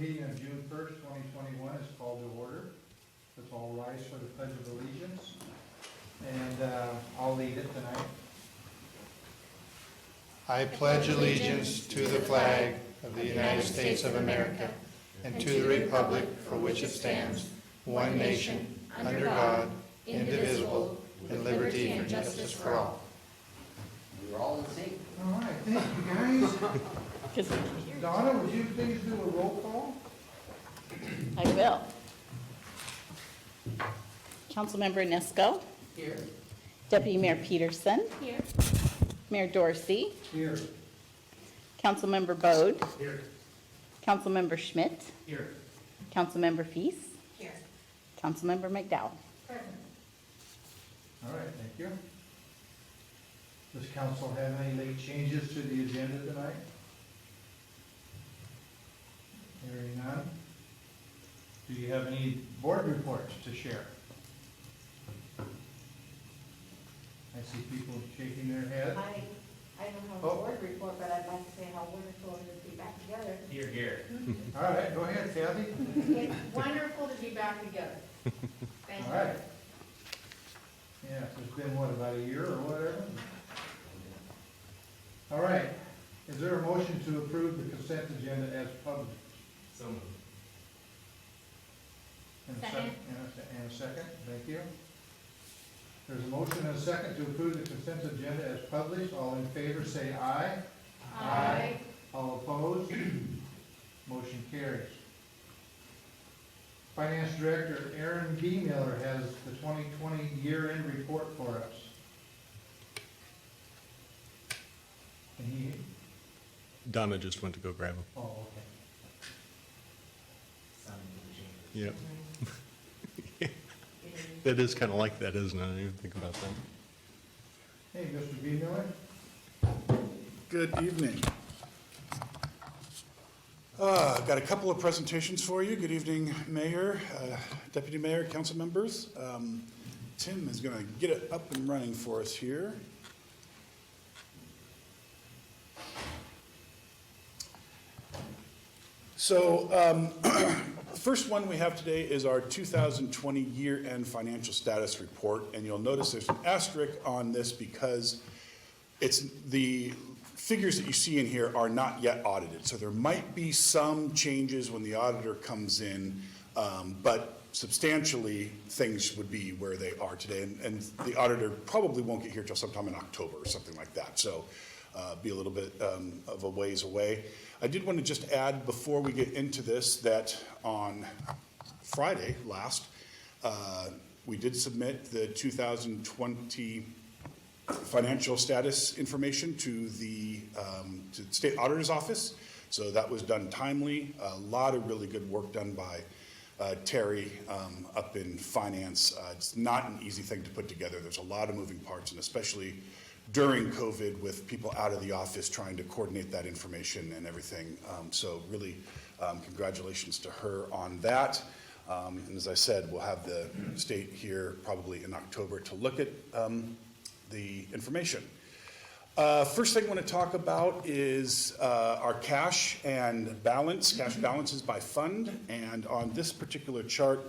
meeting of June 1st, 2021 is called to order. Let's all rise for the Pledge of Allegiance. And I'll lead it tonight. I pledge allegiance to the flag of the United States of America and to the republic for which it stands, one nation, under God, indivisible, with liberty and justice for all. We're all in sync. All right, thank you, guys. Donna, would you please do a roll call? I will. Councilmember Nisco. Here. Deputy Mayor Peterson. Here. Mayor Dorsey. Here. Councilmember Bode. Here. Councilmember Schmidt. Here. Councilmember Feast. Here. Councilmember McDowell. Present. All right, thank you. Does council have any late changes to the agenda tonight? Hearing none. Do you have any board reports to share? I see people shaking their head. I don't have a Oh. board report, but I'd like to say how wonderful it is to be back together. Here, here. All right, go ahead, Kathy. It's wonderful to be back together. Thank All you. right. Yeah, it's been, what, about a year or whatever? All right. Is there a motion to approve the consent agenda as published? So moved. And a Second. And a second, thank you. There's a motion and a second to approve the consent agenda as published. All in favor, say aye. Aye. All opposed? Motion carries. Finance Director Aaron B. Miller has the 2020 year-end report for us. Can he? Donna just went to go grab him. Oh, okay. Yep. That is kind of like that, isn't it? I didn't even think about that. Hey, Mr. B. Miller? Good evening. Got a couple of presentations for you. Good evening, Mayor, Deputy Mayor, council members. Tim is going to get it up and running for us here. So, first one we have today is our 2020 year-end financial status report, and you'll notice there's an asterisk on this because it's the figures that you see in here are not yet audited. So there might be some changes when the auditor comes in, but substantially things would be where they are today. And the auditor probably won't get here till sometime in October or something like that. So be a little bit of a ways away. I did want to just add before we get into this that on Friday last, we did submit the 2020 financial status information to the State Auditor's Office. So that was done timely. A lot of really good work done by Terry up in finance. It's not an easy thing to put together. There's a lot of moving parts, and especially during COVID with people out of the office trying to coordinate that information and everything. So really congratulations to her on that. And as I said, we'll have the state here probably in October to look at the information. First thing I want to talk about is our cash and balance, cash balances by fund. And on this particular chart,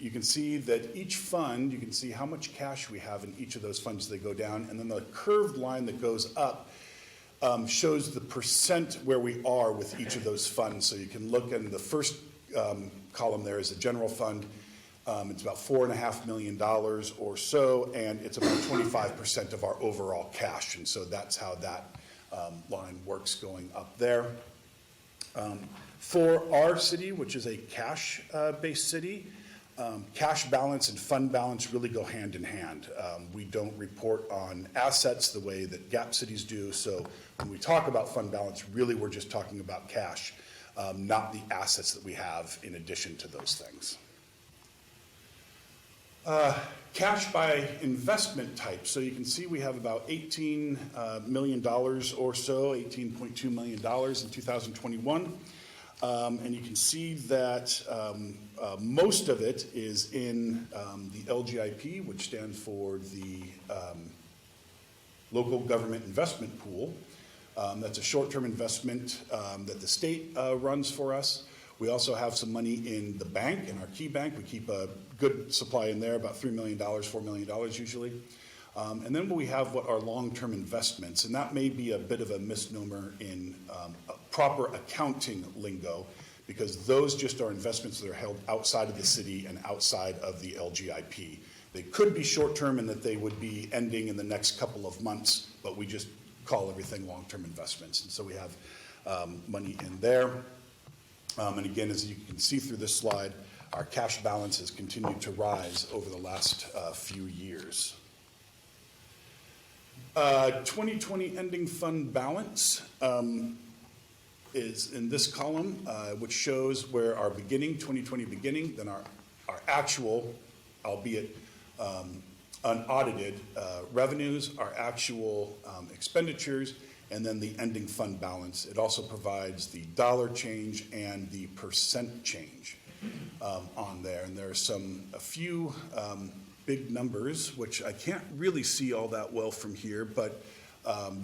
you can see that each fund, you can see how much cash we have in each of those funds as they go down. And then the curved line that goes up shows the percent where we are with each of those funds. So you can look in the first column there is the general fund. It's about $4.5 million or so, and it's about 25% of our overall cash. And so that's how that line works going up there. For our city, which is a cash-based city, cash balance and fund balance really go hand in hand. We don't report on assets the way that GAP cities do. So when we talk about fund balance, really we're just talking about cash, not the assets that we have in addition to those things. Cash by investment type. So you can see we have about $18 million or so, $18.2 million in 2021. And you can see that most of it is in the LGIP, which stands for the Local Government Investment Pool. That's a short-term investment that the state runs for us. We also have some money in the bank, in our key bank. We keep a good supply in there, about $3 million, $4 million usually. And then we have what are long-term investments, and that may be a bit of a misnomer in proper accounting lingo, because those just are investments that are held outside of the city and outside of the LGIP. They could be short-term in that they would be ending in the next couple of months, but we just call everything long-term investments. And so we have money in there. And again, as you can see through this slide, our cash balance has continued to rise over the last few years. 2020 ending fund balance is in this column, which shows where our beginning, 2020 beginning, then our actual, albeit unaudited revenues, our actual expenditures, and then the ending fund balance. It also provides the dollar change and the percent change on there. And there are a few big numbers, which I can't really see all that well from here, but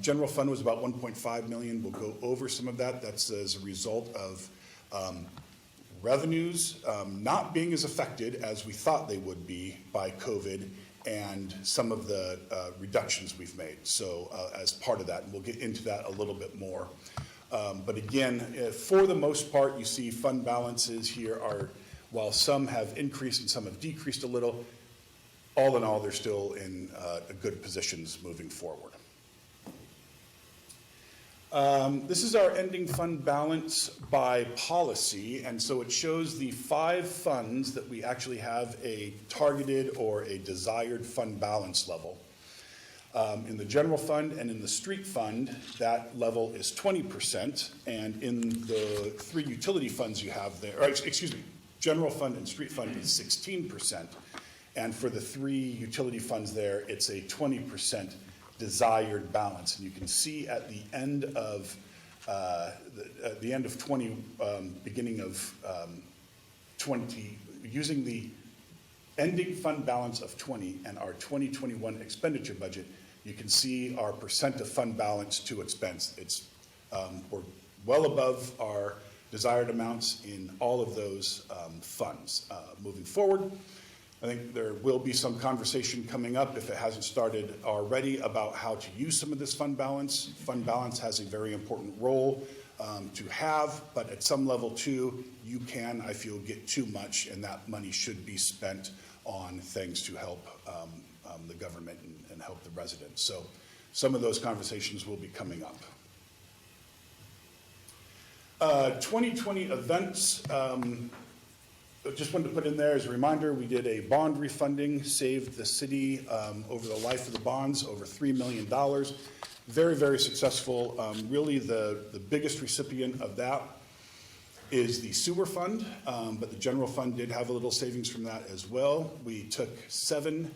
general fund was about 1.5 million. We'll go over some of that. That's as a result of revenues not being as affected as we thought they would be by COVID, and some of the reductions we've made. So as part of that, and we'll get into that a little bit more. But again, for the most part, you see fund balances here are, while some have increased and some have decreased a little, all in all, they're still in good positions moving forward. This is our ending fund balance by policy, and so it shows the 5 funds that we actually have a targeted or a desired fund balance level. In the general fund and in the street fund, that level is 20%, and in the 3 utility funds you have there, or excuse me, general fund and street fund is 16%, and for the 3 utility funds there, it's a 20% desired balance. And you can see at the end of 20, beginning of 20, using the ending fund balance of 20 and our 2021 expenditure budget, you can see our percent of fund balance to expense. It's we're well above our desired amounts in all of those funds. Moving forward, I think there will be some conversation coming up, if it hasn't started already, about how to use some of this fund balance. Fund balance has a very important role to have, but at some level too, you can, I feel, get too much, and that money should be spent on things to help the government and help the residents. So some of those conversations will be coming up. 2020 events. Just wanted to put in there as a reminder, we did a bond refunding, saved the city over the life of the bonds over $3 million. Very, very successful. Really the biggest recipient of that is the sewer fund, but the general fund did have a little savings from that as well. We took 7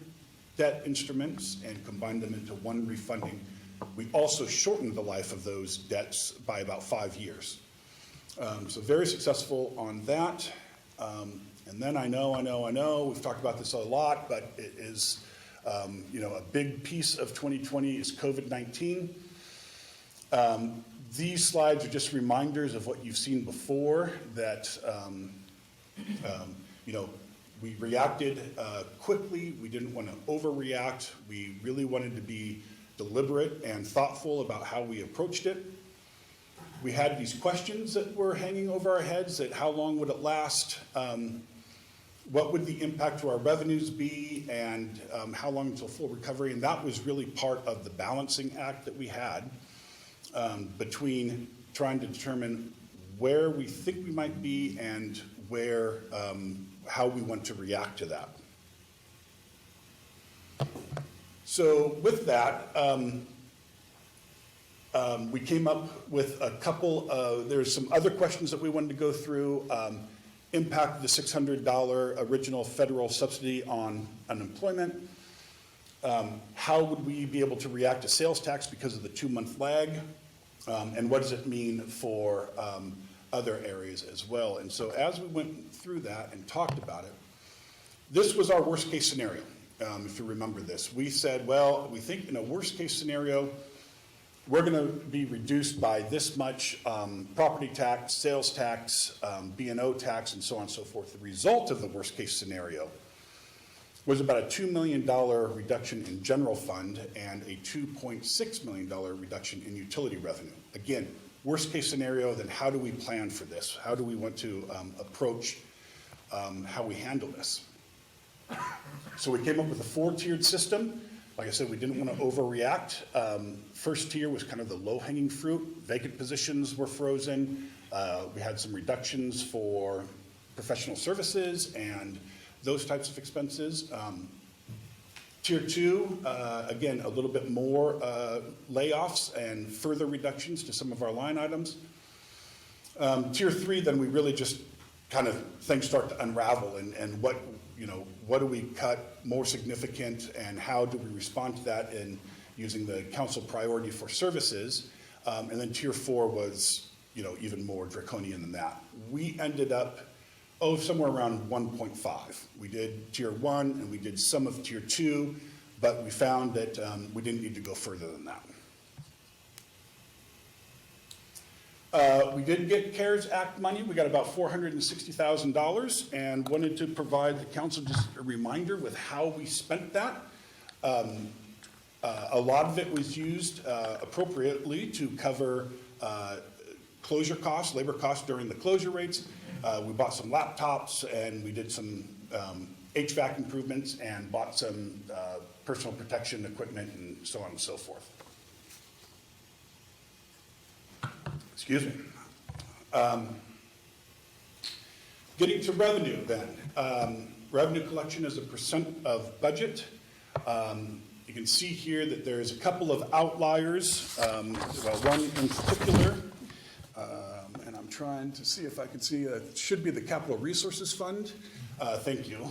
debt instruments and combined them into 1 refunding. We also shortened the life of those debts by about 5 years. So very successful on that. And then I know, we've talked about this a lot, but it is, a big piece of 2020 is COVID-19. These slides are just reminders of what you've seen before, that, we reacted quickly. We didn't want to overreact. We really wanted to be deliberate and thoughtful about how we approached it. We had these questions that were hanging over our heads, that how long would it last? What would the impact to our revenues be, and how long until full recovery? And that was really part of the balancing act that we had between trying to determine where we think we might be and where, how we want to react to that. So with that, we came up with a couple of, there's some other questions that we wanted to go through. Impact of the $600 original federal subsidy on unemployment. How would we be able to react to sales tax because of the 2-month lag? And what does it mean for other areas as well? And so as we went through that and talked about it, this was our worst case scenario, if you remember this. We said, well, we think in a worst case scenario, we're going to be reduced by this much property tax, sales tax, B&O tax, and so on and so forth. The result of the worst-case scenario was about a $2 million reduction in general fund and a $2.6 million reduction in utility revenue. Again, worst-case scenario, then how do we plan for this? How do we want to approach how we handle this? So we came up with a 4-tiered system. Like I said, we didn't want to overreact. First tier was kind of the low-hanging fruit. Vacant positions were frozen. We had some reductions for professional services and those types of expenses. Tier 2, again, a little bit more layoffs and further reductions to some of our line items. Tier 3, then we really just kind of, things start to unravel and what do we cut more significant and how do we respond to that in using the council priority for services. And then Tier 4 was, even more draconian than that. We ended up, somewhere around 1.5. We did Tier 1 and we did some of Tier 2, but we found that we didn't need to go further than that. We did get CARES Act money. We got about $460,000 and wanted to provide the council just a reminder with how we spent that. A lot of it was used appropriately to cover closure costs, labor costs during the closure rates. We bought some laptops and we did some HVAC improvements and bought some personal protection equipment and so on and so forth. Excuse me. Getting to revenue then. Revenue collection as a percent of budget. You can see here that there's a couple of outliers, one in particular, and I'm trying to see if I can see, it should be the Capital Resources Fund. Thank you.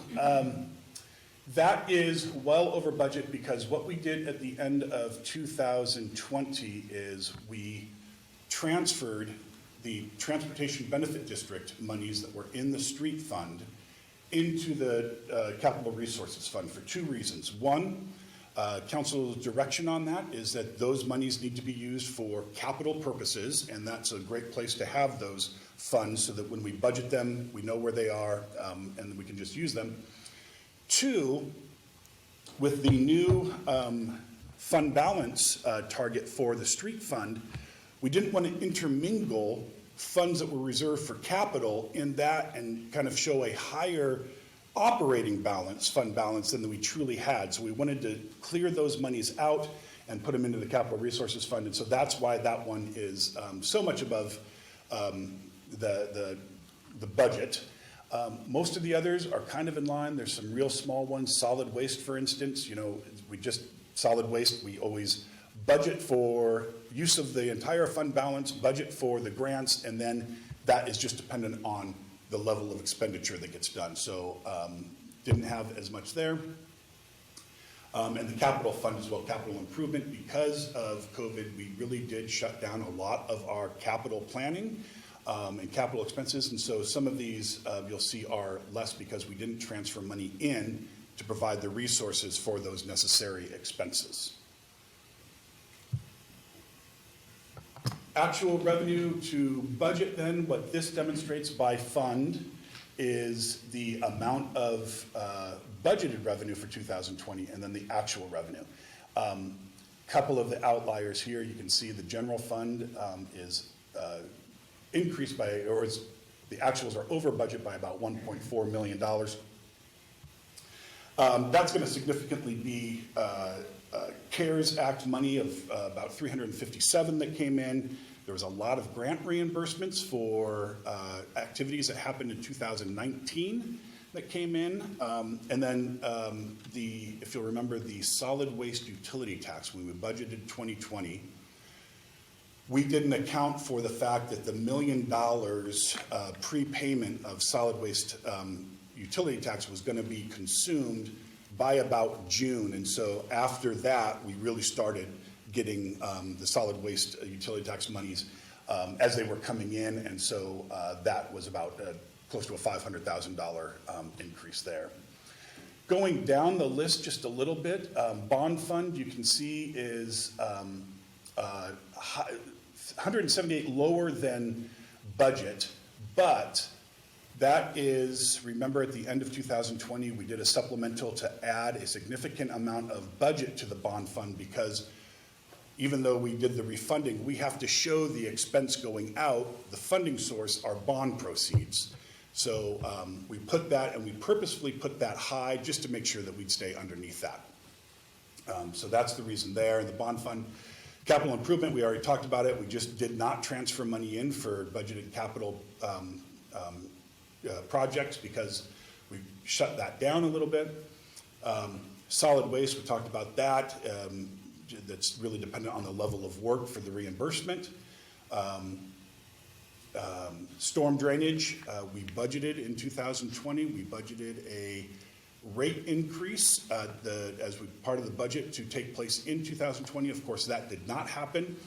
That is well over budget because what we did at the end of 2020 is we transferred the Transportation Benefit District monies that were in the street fund into the Capital Resources Fund for 2 reasons. One, council's direction on that is that those monies need to be used for capital purposes, and that's a great place to have those funds so that when we budget them, we know where they are, and we can just use them. 2, with the new fund balance target for the street fund, we didn't want to intermingle funds that were reserved for capital in that and kind of show a higher operating balance, fund balance, than we truly had. So we wanted to clear those monies out and put them into the Capital Resources Fund. And so that's why that one is so much above the budget. Most of the others are kind of in line. There's some real small ones. Solid waste, for instance, solid waste, we always budget for use of the entire fund balance, budget for the grants, and then that is just dependent on the level of expenditure that gets done. So didn't have as much there. And the capital fund as well, capital improvement. Because of COVID, we really did shut down a lot of our capital planning and capital expenses. And so some of these you'll see are less because we didn't transfer money in to provide the resources for those necessary expenses. Actual revenue to budget then, what this demonstrates by fund is the amount of budgeted revenue for 2020 and then the actual revenue. Couple of the outliers here, you can see the general fund is increased by, the actuals are over budget by about $1.4 million. That's going to significantly be CARES Act money of about $357 that came in. There was a lot of grant reimbursements for activities that happened in 2019 that came in. And then if you'll remember, the solid waste utility tax, when we budgeted 2020, we didn't account for the fact that the $1 million prepayment of solid waste utility tax was going to be consumed by about June. And so after that, we really started getting the solid waste utility tax monies as they were coming in. And so that was about close to a $500,000 increase there. Going down the list just a little bit, bond fund, you can see is 178 lower than budget, but that is, remember at the end of 2020, we did a supplemental to add a significant amount of budget to the bond fund because even though we did the refunding, we have to show the expense going out, the funding source, our bond proceeds. So we put that, and we purposefully put that high just to make sure that we'd stay underneath that. So that's the reason there. The bond fund, capital improvement, we already talked about it. We just did not transfer money in for budgeted capital projects because we shut that down a little bit. Solid waste, we talked about that. That's really dependent on the level of work for the reimbursement. Storm drainage, we budgeted in 2020, we budgeted a rate increase part of the budget to take place in 2020. Of course, that did not happen.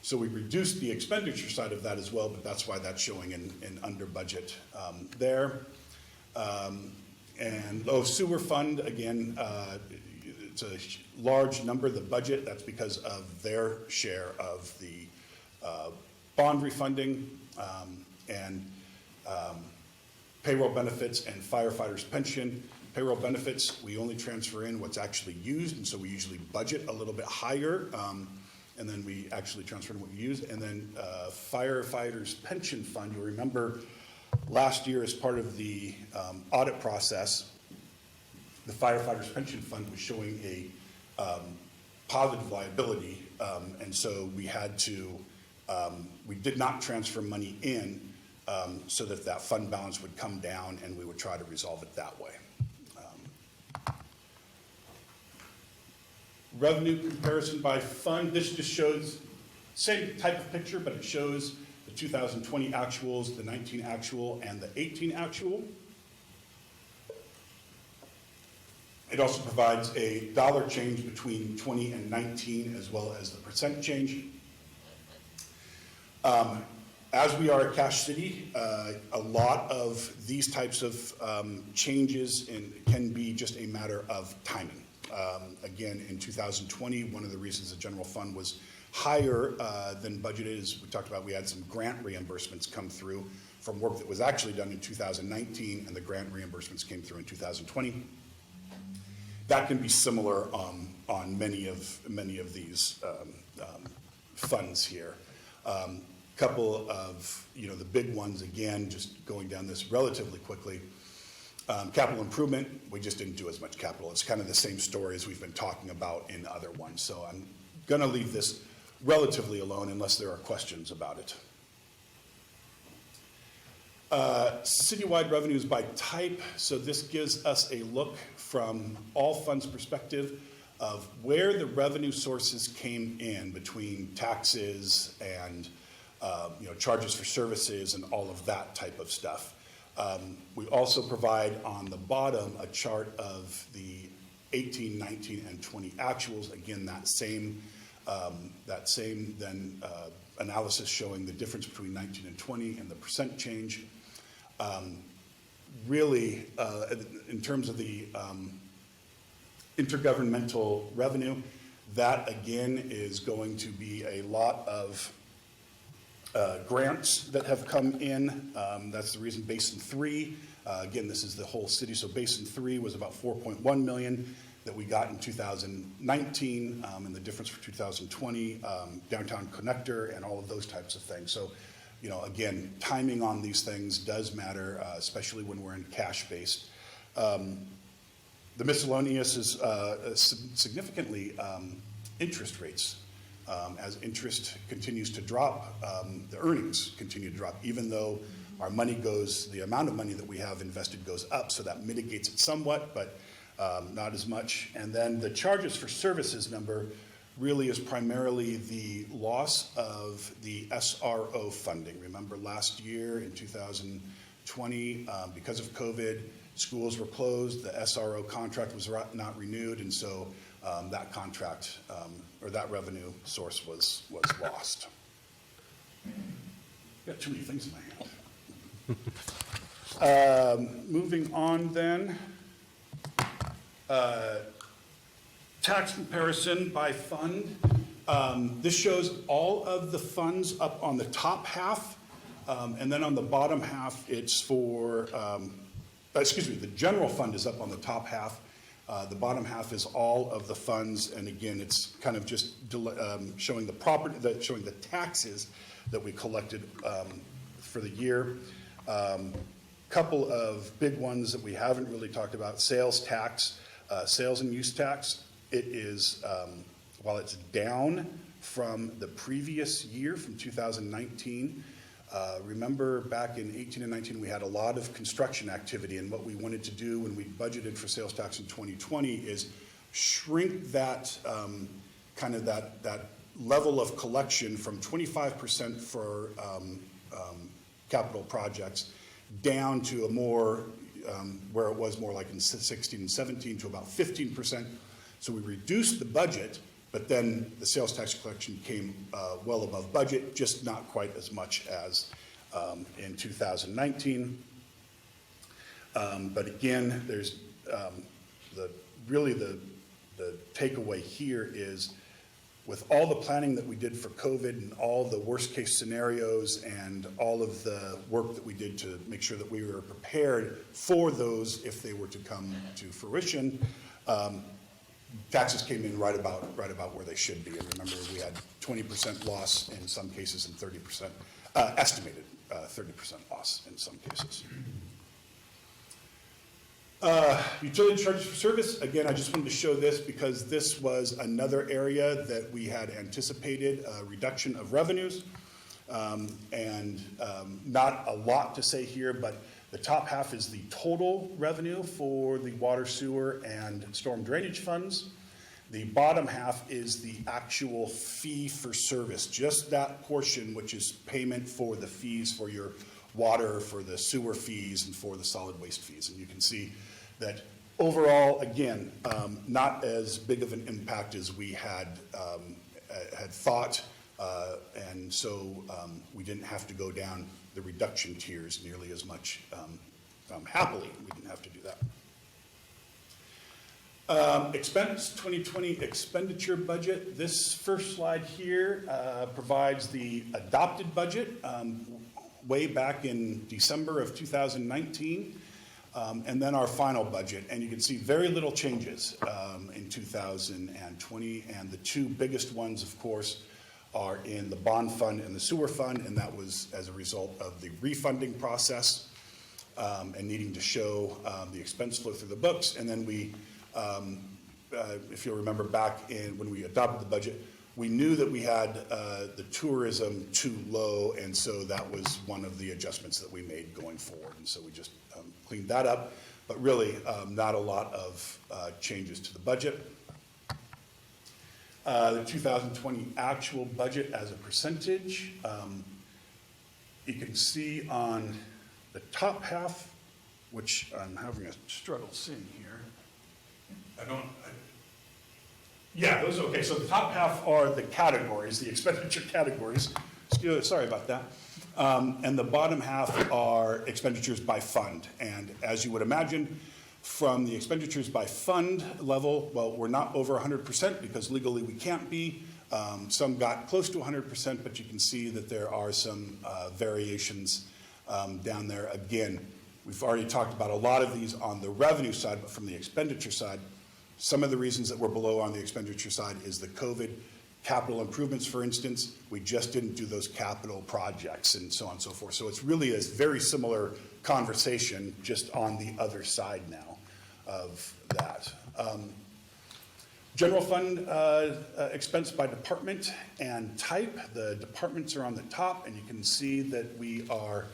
So we reduced the expenditure side of that as well, but that's why that's showing in under budget there. Sewer fund, again, it's a large number, the budget, that's because of their share of the bond refunding and payroll benefits and firefighters' pension. Payroll benefits, we only transfer in what's actually used, and so we usually budget a little bit higher, and then we actually transfer in what we use. And then firefighters' pension fund, you'll remember last year as part of the audit process, the firefighters' pension fund was showing a positive liability, and so we had to, we did not transfer money in so that that fund balance would come down, and we would try to resolve it that way. Revenue comparison by fund, this just shows same type of picture, but it shows the 2020 actuals, the 19 actual, and the 18 actual. It also provides a dollar change between 20 and 19, as well as the percent change. As we are a cash city, a lot of these types of changes can be just a matter of timing. Again, in 2020, one of the reasons the general fund was higher than budgeted is we talked about we had some grant reimbursements come through from work that was actually done in 2019, and the grant reimbursements came through in 2020. That can be similar on many of these funds here. Couple of the big ones, again, just going down this relatively quickly. Capital improvement, we just didn't do as much capital. It's kind of the same story as we've been talking about in other ones. So I'm going to leave this relatively alone unless there are questions about it. Citywide revenues by type. So this gives us a look from all funds perspective of where the revenue sources came in between taxes and charges for services and all of that type of stuff. We also provide on the bottom a chart of the 18, 19, and 20 actuals. Again, that same analysis showing the difference between 19 and 20 and the percent change. Really, in terms of the intergovernmental revenue, that again is going to be a lot of grants that have come in. That's the reason Basin 3, again, this is the whole city, so Basin 3 was about $4.1 million that we got in 2019, and the difference for 2020, downtown connector and all of those types of things. So, again, timing on these things does matter, especially when we're in cash-based. The miscellaneous is significantly interest rates. As interest continues to drop, the earnings continue to drop, even though our money goes, the amount of money that we have invested goes up, so that mitigates it somewhat, but not as much. And then the charges for services number really is primarily the loss of the SRO funding. Remember last year in 2020, because of COVID, schools were closed, the SRO contract was not renewed, and so that contract or that revenue source was lost. Got too many things in my hand. Moving on then. Tax comparison by fund. This shows all of the funds up on the top half, and then on the bottom half, it's for, the general fund is up on the top half. The bottom half is all of the funds, and again, it's kind of just showing the property, showing the taxes that we collected for the year. Couple of big ones that we haven't really talked about: sales tax, sales and use tax. It is, while it's down from the previous year, from 2019, remember back in 18 and 19, we had a lot of construction activity, and what we wanted to do when we budgeted for sales tax in 2020 is shrink that, kind of that level of collection from 25% for capital projects down to a more, where it was more like in 16 and 17 to about 15%. So we reduced the budget, but then the sales tax collection came well above budget, just not quite as much as in 2019. But again, there's the takeaway here is, with all the planning that we did for COVID and all the worst case scenarios and all of the work that we did to make sure that we were prepared for those if they were to come to fruition, taxes came in right about where they should be. And remember, we had 20% loss in some cases and 30%, estimated 30% loss in some cases. Utility charges for service, again, I just wanted to show this because this was another area that we had anticipated a reduction of revenues. Not a lot to say here, but the top half is the total revenue for the water, sewer, and storm drainage funds. The bottom half is the actual fee for service, just that portion, which is payment for the fees for your water, for the sewer fees, and for the solid waste fees. And you can see that overall, again, not as big of an impact as we had thought, and so we didn't have to go down the reduction tiers nearly as much. Happily, we didn't have to do that. Expense 2020 expenditure budget. This first slide here provides the adopted budget way back in December of 2019. And then our final budget, and you can see very little changes in 2020, and the two biggest ones, of course, are in the bond fund and the sewer fund, and that was as a result of the refunding process and needing to show the expense flow through the books. And then we, if you'll remember back when we adopted the budget, we knew that we had the tourism too low, and so that was one of the adjustments that we made going forward. And so we just cleaned that up, but really not a lot of changes to the budget. The 2020 actual budget as a percentage, you can see on the top half, which I'm having a struggle seeing here. Yeah, those, okay, so the top half are the categories, the expenditure categories. Sorry about that. And the bottom half are expenditures by fund. And as you would imagine, from the expenditures by fund level, well, we're not over 100% because legally we can't be. Some got close to 100%, but you can see that there are some variations down there. Again, we've already talked about a lot of these on the revenue side, but from the expenditure side, some of the reasons that we're below on the expenditure side is the COVID capital improvements, for instance. We just didn't do those capital projects and so on and so forth. So it's really a very similar conversation, just on the other side now of that. General fund expense by department and type. The departments are on the top, and you can see that we are,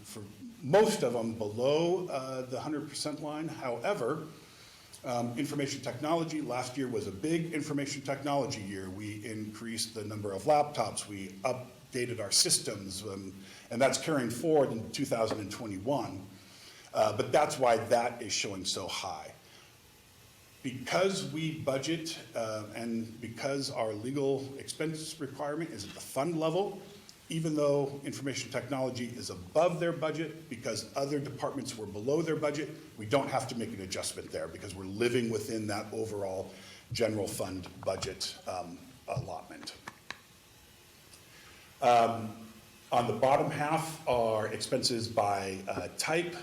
for most of them, below the 100% line. However, information technology, last year was a big information technology year. We increased the number of laptops, we updated our systems, and that's carrying forward in 2021. But that's why that is showing so high. Because we budget and because our legal expense requirement is at the fund level, even though information technology is above their budget, because other departments were below their budget, we don't have to make an adjustment there because we're living within that overall general fund budget allotment. On the bottom half are expenses by type.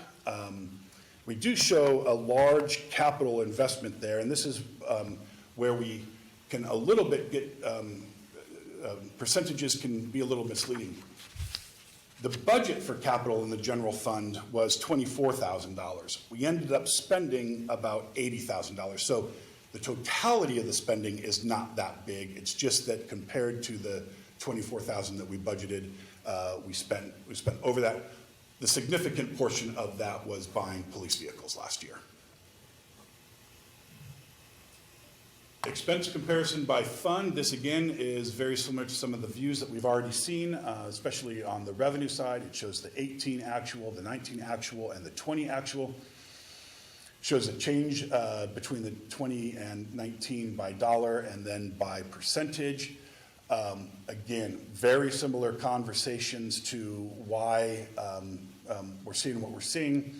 We do show a large capital investment there, and this is where we can a little bit get, percentages can be a little misleading. The budget for capital in the general fund was $24,000. We ended up spending about $80,000. So the totality of the spending is not that big. It's just that compared to the $24,000 that we budgeted, we spent over that. The significant portion of that was buying police vehicles last year. Expense comparison by fund. This again is very similar to some of the views that we've already seen, especially on the revenue side. It shows the 18 actual, the 19 actual, and the 20 actual. Shows a change between the 20 and 19 by dollar and then by percentage. Again, very similar conversations to why we're seeing what we're seeing.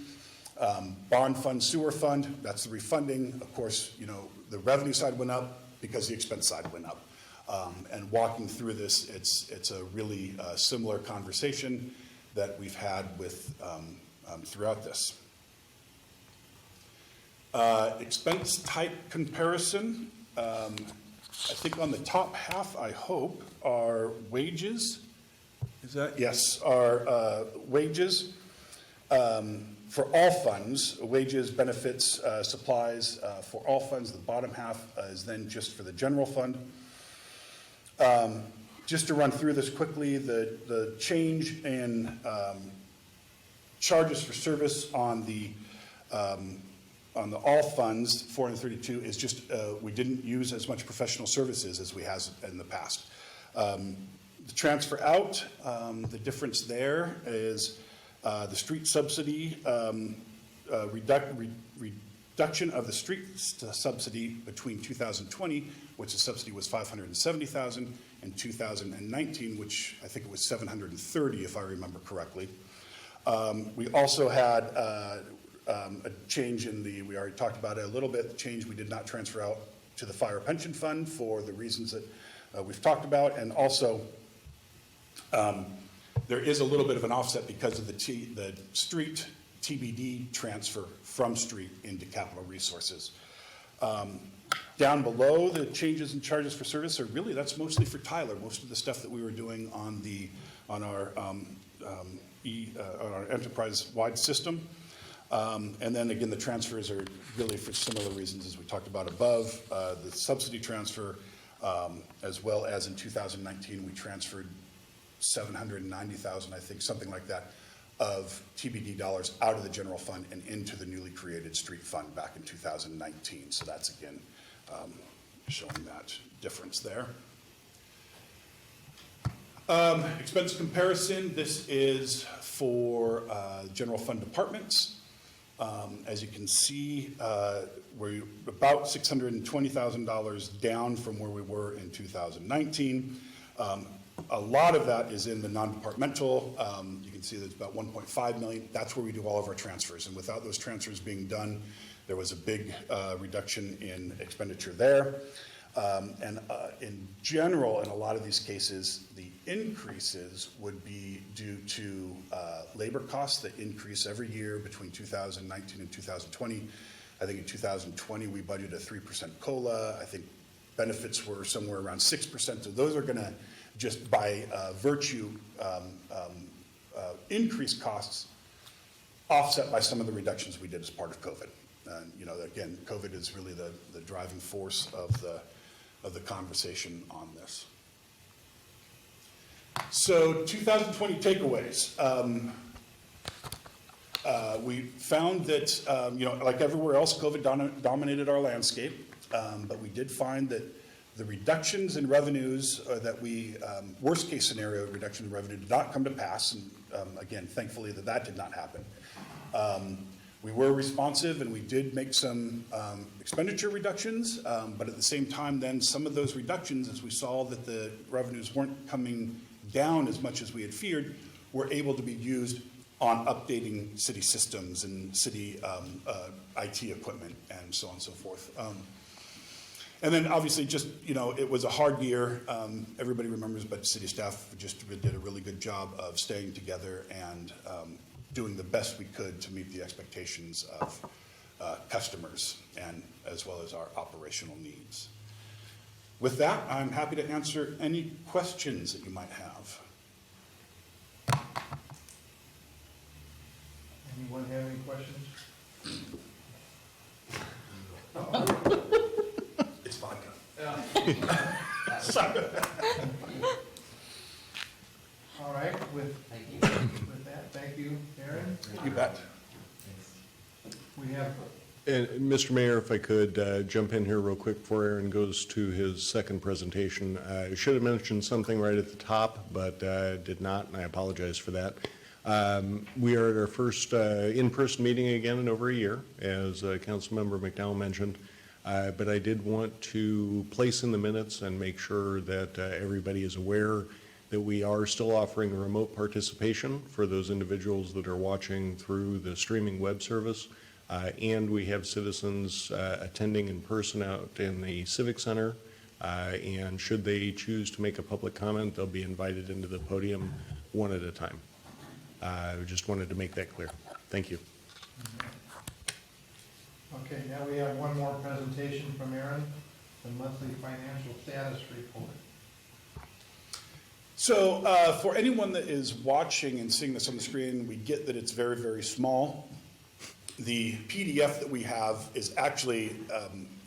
Bond fund, sewer fund, that's the refunding. Of course, you know, the revenue side went up because the expense side went up. And walking through this, it's a really similar conversation that we've had with throughout this. Expense type comparison. I think on the top half, I hope, are wages. Is that? Yes, are wages for all funds, wages, benefits, supplies for all funds. The bottom half is then just for the general fund. Just to run through this quickly, the change in charges for service on the all funds, 432, is just we didn't use as much professional services as we have in the past. The transfer out, the difference there is the street subsidy, reduction of the street subsidy between 2020, which the subsidy was $570,000, and 2019, which I think it was $730,000 if I remember correctly. We also had a change in we already talked about it a little bit, the change we did not transfer out to the fire pension fund for the reasons that we've talked about, and also there is a little bit of an offset because of the street TBD transfer from street into capital resources. Down below, the changes in charges for service are really, that's mostly for Tyler. Most of the stuff that we were doing on our enterprise-wide system. And then again, the transfers are really for similar reasons as we talked about above. The subsidy transfer, as well as in 2019, we transferred $790,000, I think, something like that, of TBD dollars out of the general fund and into the newly created street fund back in 2019. So that's, again, showing that difference there. Expense comparison, this is for general fund departments. As you can see, we're about $620,000 down from where we were in 2019. A lot of that is in the non-departmental. You can see there's about $1.5 million. That's where we do all of our transfers. And without those transfers being done, there was a big reduction in expenditure there. And in general, in a lot of these cases, the increases would be due to labor costs that increase every year between 2019 and 2020. I think in 2020, we budgeted a 3% COLA. I think benefits were somewhere around 6%. So those are going to just by virtue increase costs offset by some of the reductions we did as part of COVID. And, you know, again, COVID is really the driving force of the conversation on this. So 2020 takeaways. We found that, you know, like everywhere else, COVID dominated our landscape, but we did find that the reductions in revenues that worst case scenario reduction in revenue did not come to pass. And again, thankfully that did not happen. We were responsive and we did make some expenditure reductions, but at the same time then some of those reductions, as we saw that the revenues weren't coming down as much as we had feared, were able to be used on updating city systems and city IT equipment and so on and so forth. And then obviously just, it was a hard year. Everybody remembers, but city staff just did a really good job of staying together and doing the best we could to meet the expectations of customers and as well as our operational needs. With that, I'm happy to answer any questions that you might have. Anyone have any questions? It's vodka. All right, with Thank you. that, thank you, Aaron. You bet. We have, And Mr. Mayor, if I could jump in here real quick before Aaron goes to his second presentation. I should have mentioned something right at the top, but did not, and I apologize for that. We are at our first in-person meeting again in over a year, as Councilmember McDowell mentioned. But I did want to place in the minutes and make sure that everybody is aware that we are still offering remote participation for those individuals that are watching through the streaming web service. And we have citizens attending in person out in the Civic Center. And should they choose to make a public comment, they'll be invited into the podium one at a time. I just wanted to make that clear. Thank you. okay, now we have one more presentation from Aaron, the monthly financial status report. So for anyone that is watching and seeing this on the screen, we get that it's very, very small. The PDF that we have is actually,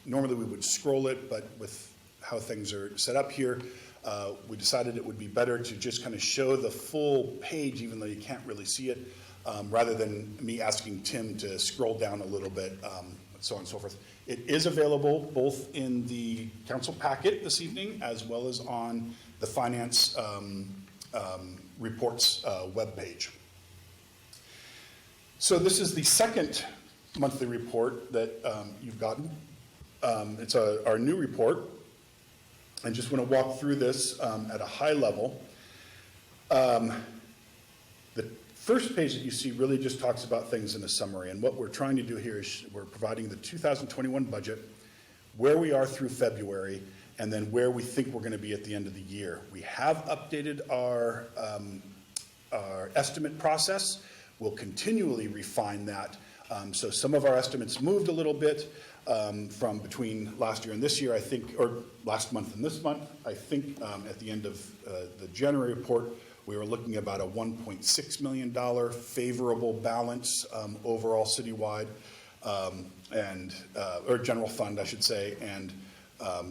normally we would scroll it, but with how things are set up here, we decided it would be better to just kind of show the full page, even though you can't really see it, rather than me asking Tim to scroll down a little bit, so on and so forth. It is available both in the council packet this evening as well as on the finance reports webpage. So this is the second monthly report that you've gotten. It's our new report. I just want to walk through this at a high level. The first page that you see really just talks about things in a summary, and what we're trying to do here is we're providing the 2021 budget, where we are through February, and then where we think we're going to be at the end of the year. We have updated our estimate process. We'll continually refine that. So some of our estimates moved a little bit from between last year and this year, I think, or last month and this month. I think at the end of the January report, we were looking at about a $1.6 million favorable balance overall citywide, or general fund, I should say, and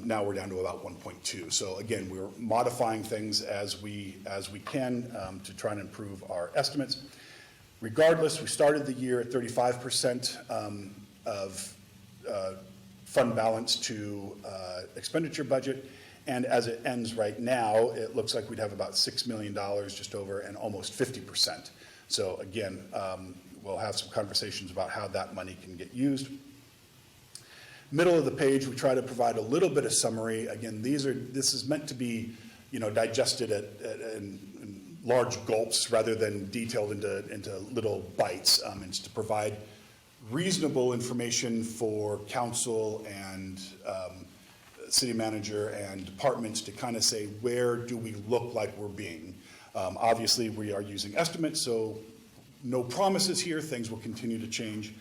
now we're down to about 1.2. So again, we're modifying things as we can to try and improve our estimates. Regardless, we started the year at 35% of fund balance to expenditure budget, and as it ends right now, it looks like we'd have about $6 million just over, and almost 50%. So again, we'll have some conversations about how that money can get used. Middle of the page, we try to provide a little bit of summary. Again, this is meant to be, digested in large gulps rather than detailed into little bites. It's to provide reasonable information for council and city manager and departments to kind of say, where do we look like we're being? Obviously, we are using estimates, so no promises here. Things will continue to change.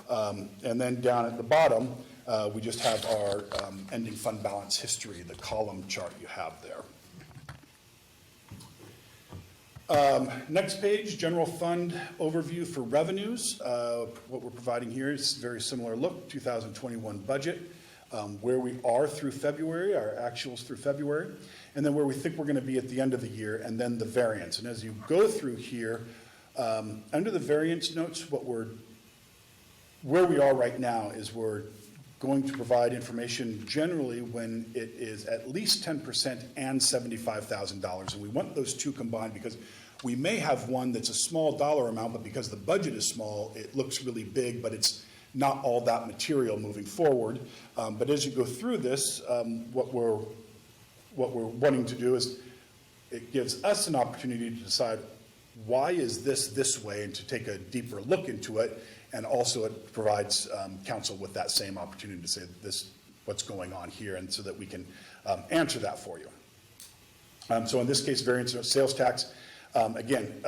And then down at the bottom, we just have our ending fund balance history, the column chart you have there. Next page, general fund overview for revenues. What we're providing here is a very similar look, 2021 budget, where we are through February, our actuals through February, and then where we think we're going to be at the end of the year, and then the variance. And as you go through here, under the variance notes, where we are right now is we're going to provide information generally when it is at least 10% and $75,000. And we want those two combined because we may have one that's a small dollar amount, but because the budget is small, it looks really big, but it's not all that material moving forward. But as you go through this, what we're wanting to do is it gives us an opportunity to decide why is this way and to take a deeper look into it. And also it provides council with that same opportunity to say this what's going on here, and so that we can answer that for you. So in this case, variance of sales tax, again,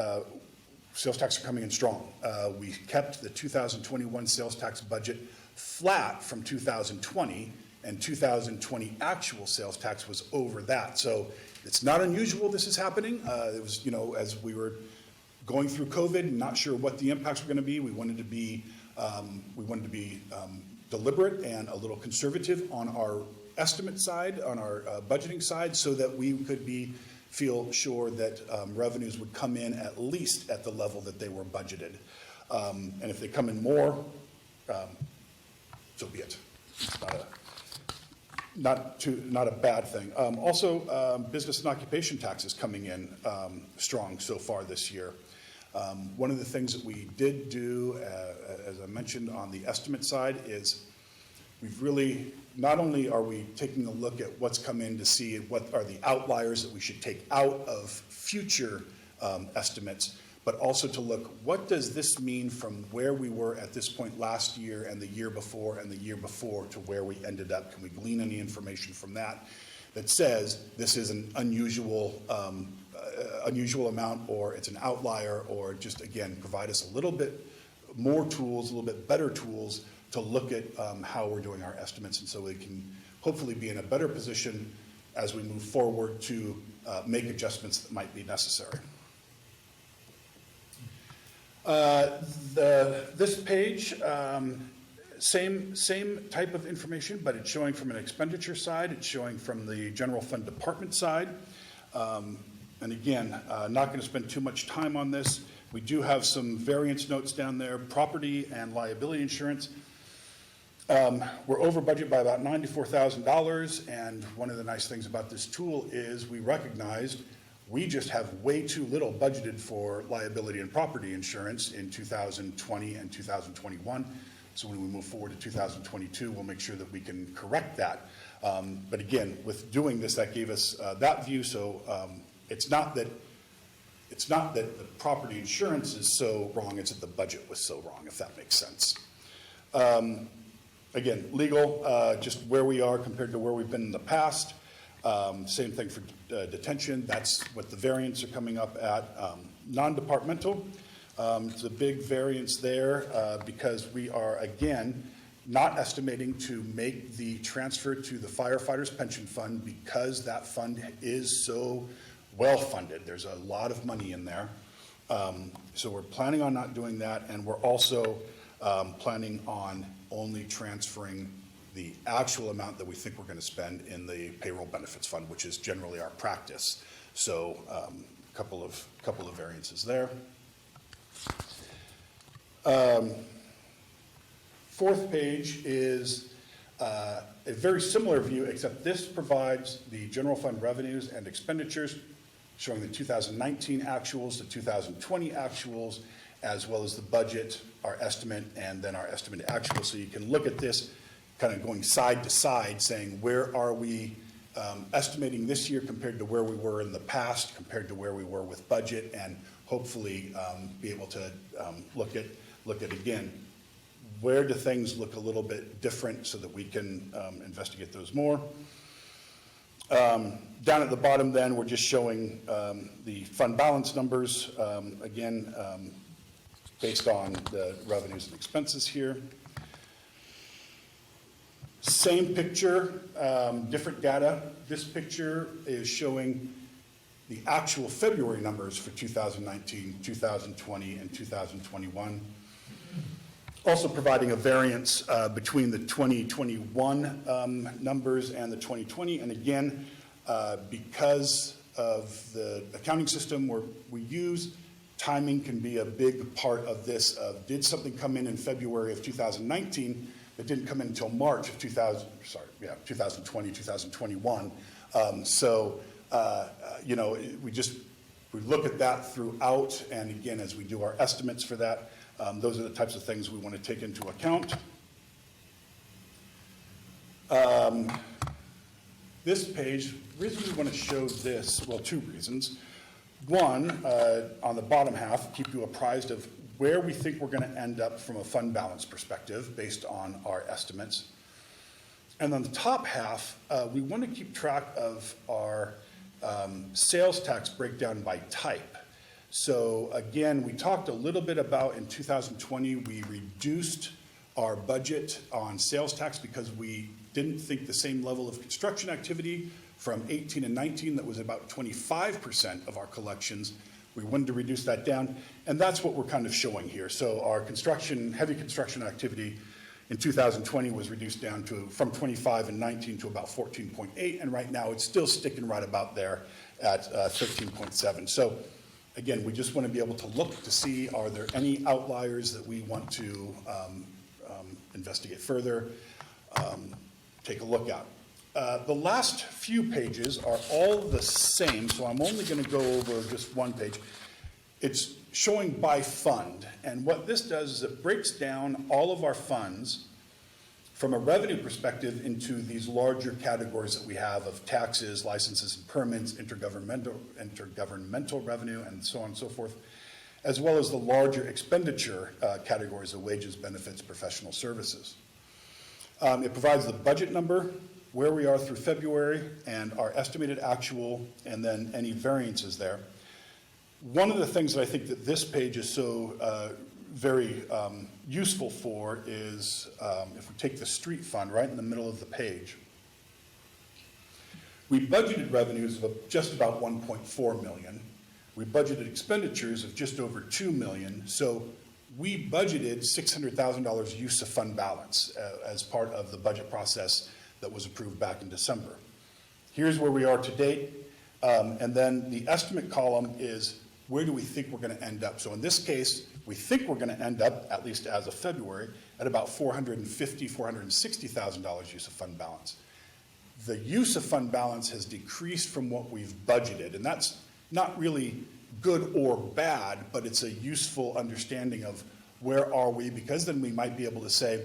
sales tax are coming in strong. We kept the 2021 sales tax budget flat from 2020, and 2020 actual sales tax was over that. So it's not unusual this is happening. It was, as we were going through COVID, not sure what the impacts were going to be. We wanted to be deliberate and a little conservative on our estimate side, on our budgeting side, so that we could feel sure that revenues would come in at least at the level that they were budgeted. And if they come in more, so be it. It's not a bad thing. Also, business and occupation taxes coming in strong so far this year. One of the things that we did do, as I mentioned on the estimate side, is we've really, not only are we taking a look at what's come in to see what are the outliers that we should take out of future estimates, but also to look, what does this mean from where we were at this point last year and the year before and the year before to where we ended up? Can we glean any information from that says this is an unusual amount, or it's an outlier, or just, again, provide us a little bit more tools, a little bit better tools to look at how we're doing our estimates, and so we can hopefully be in a better position as we move forward to make adjustments that might be necessary. This page, same type of information, but it's showing from an expenditure side, it's showing from the general fund department side. And again, not going to spend too much time on this. We do have some variance notes down there, property and liability insurance. We're over budget by about $94,000, and one of the nice things about this tool is we recognized we just have way too little budgeted for liability and property insurance in 2020 and 2021. So when we move forward to 2022, we'll make sure that we can correct that. But again, with doing this, that gave us that view. So it's not that the property insurance is so wrong, it's that the budget was so wrong, if that makes sense. Again, legal, just where we are compared to where we've been in the past. Same thing for detention. That's what the variants are coming up at. Non-departmental, it's a big variance there because we are, again, not estimating to make the transfer to the firefighters pension fund because that fund is so well funded. There's a lot of money in there. So we're planning on not doing that, and we're also planning on only transferring the actual amount that we think we're going to spend in the payroll benefits fund, which is generally our practice. So a couple of variances there. Fourth page is a very similar view, except this provides the general fund revenues and expenditures, showing the 2019 actuals, the 2020 actuals, as well as the budget, our estimate, and then our estimated actual. So you can look at this kind of going side to side, saying where are we estimating this year compared to where we were in the past, compared to where we were with budget, and hopefully be able to look at again, where do things look a little bit different so that we can investigate those more. Down at the bottom then, we're just showing the fund balance numbers, again, based on the revenues and expenses here. Same picture, different data. This picture is showing the actual February numbers for 2019, 2020, and 2021. Also providing a variance between the 2021 numbers and the 2020. And again, because of the accounting system we use, timing can be a big part of this. Did something come in February of 2019 that didn't come in until March of 2020, 2021. We look at that throughout, and again, as we do our estimates for that, those are the types of things we want to take into account. This page, the reason we want to show this, well, two reasons. One, on the bottom half, keep you apprised of where we think we're going to end up from a fund balance perspective based on our estimates. And on the top half, we want to keep track of our sales tax breakdown by type. So again, we talked a little bit about in 2020, we reduced our budget on sales tax because we didn't think the same level of construction activity from 18 and 19, that was about 25% of our collections. We wanted to reduce that down, and that's what we're kind of showing here. So our construction, heavy construction activity in 2020 was reduced down to from 25 and 19 to about 14.8, and right now it's still sticking right about there at 13.7. So again, we just want to be able to look to see, are there any outliers that we want to investigate further, take a look at. The last few pages are all the same, so I'm only going to go over just one page. It's showing by fund, and what this does is it breaks down all of our funds from a revenue perspective into these larger categories that we have of taxes, licenses and permits, intergovernmental revenue, and so on and so forth, as well as the larger expenditure categories of wages, benefits, professional services. It provides the budget number, where we are through February, and our estimated actual, and then any variances there. One of the things that I think that this page is so very useful for is if we take the street fund right in the middle of the page, we budgeted revenues of just about 1.4 million. We budgeted expenditures of just over 2 million. So we budgeted $600,000 use of fund balance as part of the budget process that was approved back in December. Here's where we are to date. And then the estimate column is where do we think we're going to end up? So in this case, we think we're going to end up, at least as of February, at about $450,000, $460,000 use of fund balance. The use of fund balance has decreased from what we've budgeted, and that's not really good or bad, but it's a useful understanding of where are we, because then we might be able to say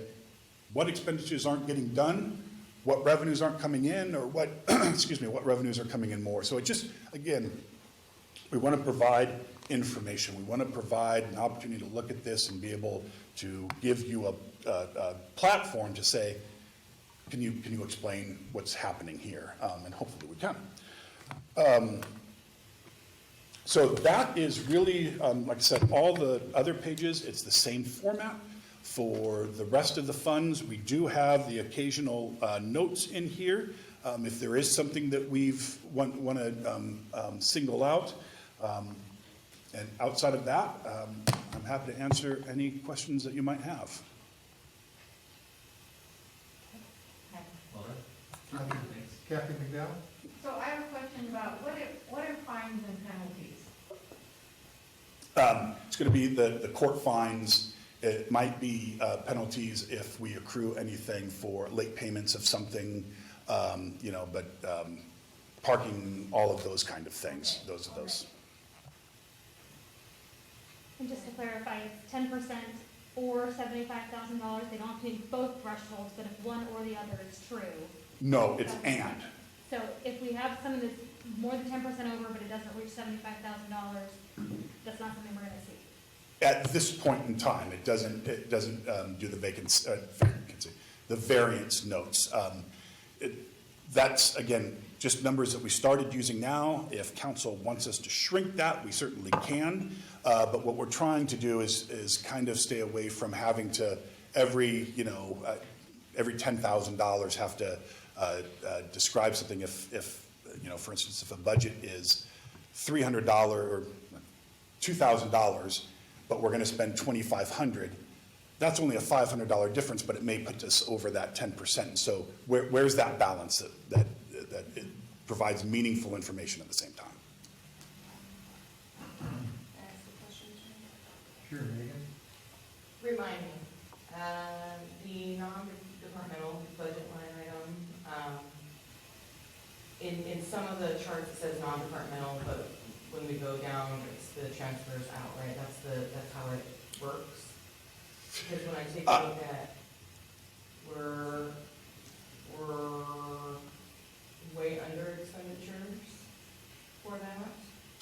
what expenditures aren't getting done, what revenues aren't coming in, or what, excuse me, what revenues are coming in more. So it just, again, we want to provide information. We want to provide an opportunity to look at this and be able to give you a platform to say, can you explain what's happening here? And hopefully we can. So that is really, like I said, all the other pages, it's the same format. For the rest of the funds, we do have the occasional notes in here. If there is something that we've want to single out. And outside of that, I'm happy to answer any questions that you might have. Kathy McDowell? So I have a question about what are fines and penalties? It's going to be the court fines. It might be penalties if we accrue anything for late payments of something, but parking, all of those kind of things. Those are those. And just to clarify, it's 10% or $75,000. They don't have to meet both thresholds, but if one or the other is true. No, it's and. So if we have something that's more than 10% over, but it doesn't reach $75,000, that's not something we're going to see. At this point in time, it doesn't do the vacancy, the variance notes. That's, again, just numbers that we started using now. If council wants us to shrink that, we certainly can. But what we're trying to do is kind of stay away from having to every $10,000 have to describe something. If for instance, if a budget is $300 or $2,000, but we're going to spend $2,500, that's only a $500 difference, but it may put us over that 10%. So where's that balance that it provides meaningful information at the same time? Ask the question. Sure, Megan. Remind me, the non-departmental budget line item, in some of the charts it says non-departmental, but when we go down, it's the transfers out, right? That's how it works. Because when I take a look at, we're way under expenditures for that.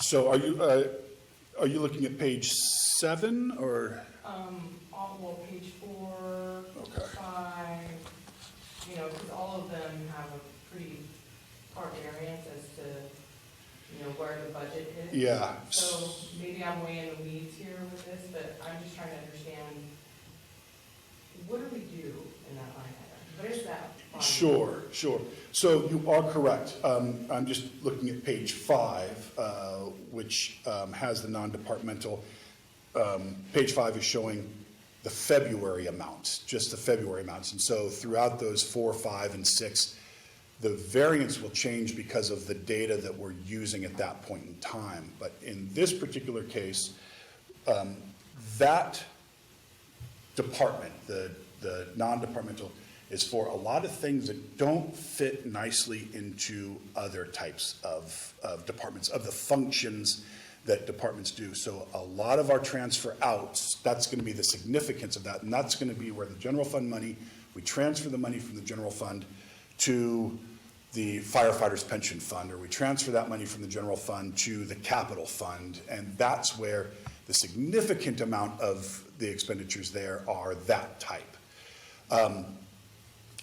So are you looking at page 7 or? Well, page 4, Okay. 5, because all of of them have a pretty far variance as to, where the budget is. Yeah. So maybe I'm way in the weeds here with this, but I'm just trying to understand, what do we do in that line item? What is that? line? Sure. So you are correct. I'm just looking at page 5, which has the non-departmental. Page 5 is showing the February amounts, just the February amounts. And so throughout those 4, 5, and 6, the variance will change because of the data that we're using at that point in time. But in this particular case, that department, the non-departmental, is for a lot of things that don't fit nicely into other types of departments, of the functions that departments do. So a lot of our transfer outs, that's going to be the significance of that, and that's going to be where the general fund money, we transfer the money from the general fund to the firefighters pension fund, or we transfer that money from the general fund to the capital fund, and that's where the significant amount of the expenditures there are that type.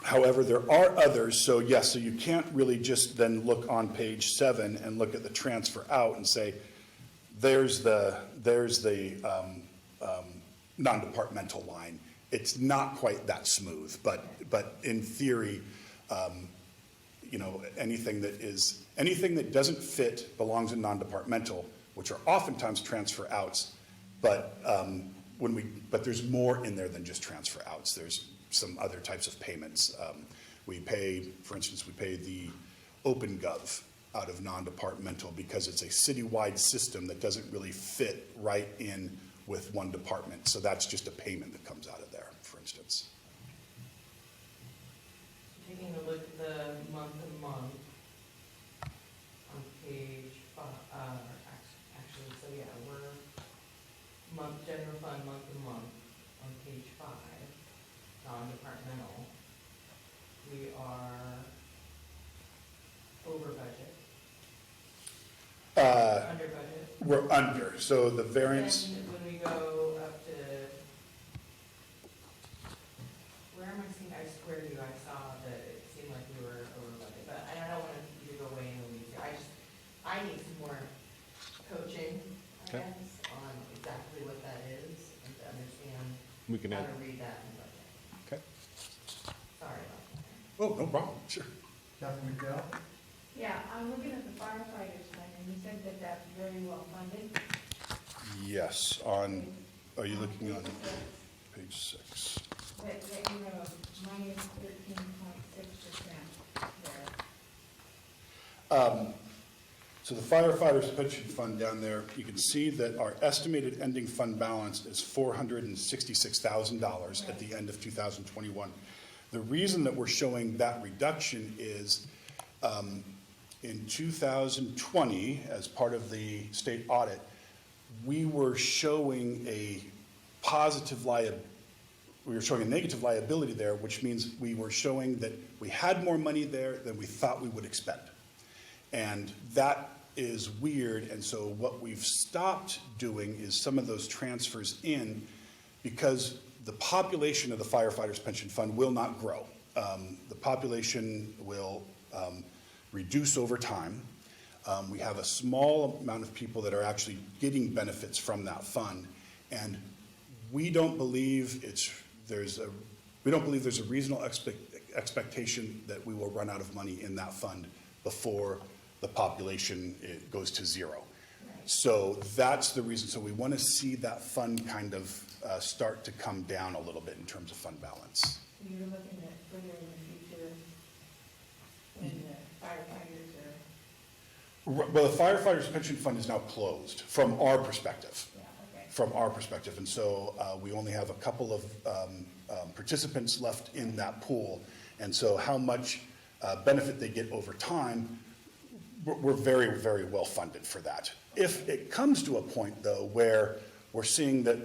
However, there are others, so yes, so you can't really just then look on page 7 and look at the transfer out and say, there's the non-departmental line. It's not quite that smooth, but in theory, anything that doesn't fit belongs in non-departmental, which are oftentimes transfer outs, but there's more in there than just transfer outs. There's some other types of payments. We pay the OpenGov out of non-departmental because it's a citywide system that doesn't really fit right in with one department. So that's just a payment that comes out of there, for instance. Taking a look at the month-to-month on page 5, actually, so yeah, we're general fund month-to-month on page 5, non-departmental. We are over budget. Under budget. We're under, so the variance, Then when we go up to, where am I seeing, I swear to you, I saw that it seemed like we were over budget, but I don't want you to go way in the weeds here. I need some more coaching, I Okay. guess, on exactly what that is and to understand We can how add, to read that in budget. okay. Sorry about that. oh, no problem, sure. Councilman McDowell? Yeah, I'm looking at the firefighters thing, and you said that that's very well funded. Yes, are you looking on page 6? That you have a minus 13.6% there. So the firefighters pension fund down there, you can see that our estimated ending fund balance is $466,000 at the end of 2021. The reason that we're showing that reduction is in 2020, as part of the state audit, we were showing a negative liability there, which means we were showing that we had more money there than we thought we would expend. And that is weird, and so what we've stopped doing is some of those transfers in, because the population of the firefighters pension fund will not grow. The population will reduce over time. We have a small amount of people that are actually getting benefits from that fund, and we don't believe there's a reasonable expectation that we will run out of money in that fund before the population goes to 0. So that's the reason. So we want to see that fund kind of start to come down a little bit in terms of fund balance. You're looking at further in the future when the firefighters are, Well, the firefighters pension fund is now closed from our perspective. yeah, okay. From our perspective, and so we only have a couple of participants left in that pool, and so how much benefit they get over time, we're very, very well funded for that. If it comes to a point, though, where we're seeing that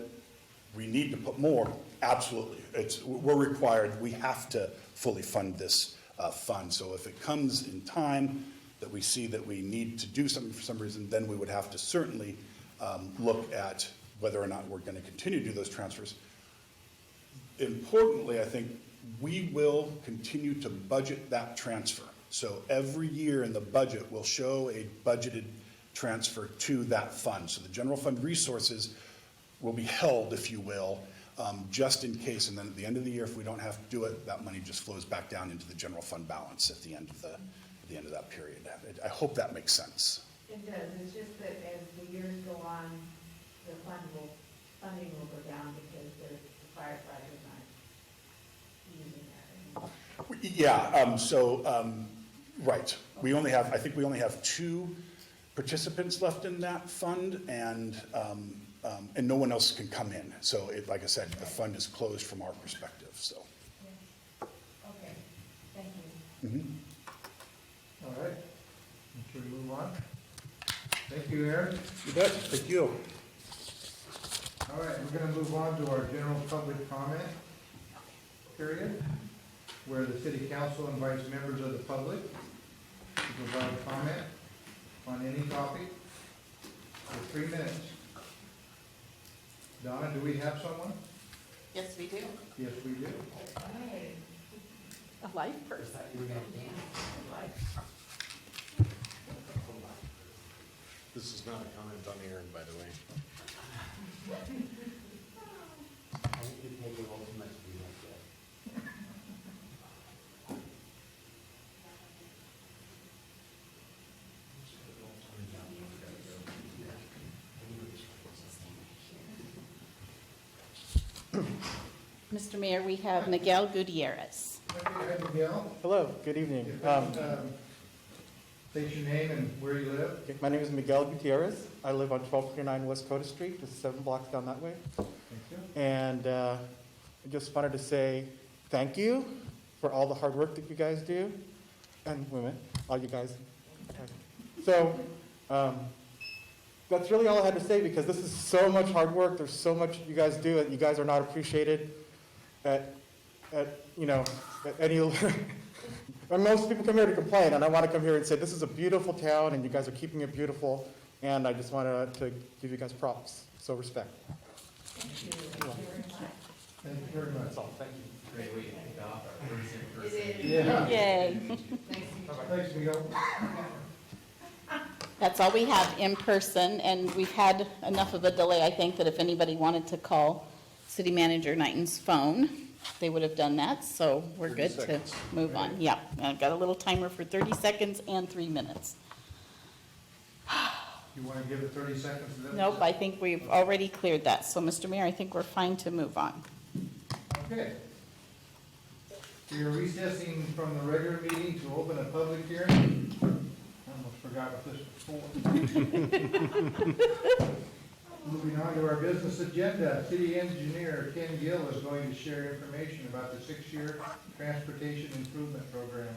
we need to put more, absolutely, we're required, we have to fully fund this fund. So if it comes in time that we see that we need to do something for some reason, then we would have to certainly look at whether or not we're going to continue to do those transfers. Importantly, I think we will continue to budget that transfer. So every year in the budget, we'll show a budgeted transfer to that fund. So the general fund resources will be held, if you will, just in case. And then at the end of the year, if we don't have to do it, that money just flows back down into the general fund balance at the end of that period. I hope that makes sense. It does, it's just that as the years go on, the funding will go down because the firefighters aren't using that anymore. Right. I think we only have 2 participants left in that fund, and no one else can come in. So like I said, the fund is closed from our perspective, so. Okay, thank you. All right. Should we move on? Thank you, Aaron. You bet. Thank you. All right, we're gonna move on to our general public comment period, where the city council invites members of the public to provide comment on any topic for 3 minutes. Donna, do we have someone? Yes, we do. Yes, we do. Hey, A live person. This is not a comment on Aaron, by the way. I think you take it all too much to be like that. Mr. Mayor, we have Miguel Gutierrez. Okay, hi, Miguel. Hello, good evening. State your name and where you live. My name is Miguel Gutierrez. I live on 1239 West Coda Street, just 7 blocks down that way. Thank you. And I just wanted to say thank you for all the hard work that you guys do, and women, all you guys. So that's really all I had to say, because this is so much hard work. There's so much you guys do, and you guys are not appreciated at any. And most people come here to complain, and I want to come here and say this is a beautiful town, and you guys are keeping it beautiful, and I just wanted to give you guys props. So respect. thank you very much. Thank you very much. That's all. Thank you. Great way to kick off our first in-person. It is. Yeah. Yay. Thanks, Miguel. That's all we have in person, and we've had enough of a delay, I think, that if anybody wanted to call City Manager Knighton's phone, they would have done that, so we're 30 good to seconds. move on. Yeah, I've got a little timer for 30 seconds and 3 minutes. You want to give it 30 seconds? to them? Nope, I think we've already cleared that. So, Mr. Mayor, I think we're fine to move on. Okay. We are recessing from the regular meeting to open a public hearing. I almost forgot what this was for. Moving on to our business agenda, City Engineer Ken Gill is going to share information about the 6-year transportation improvement program.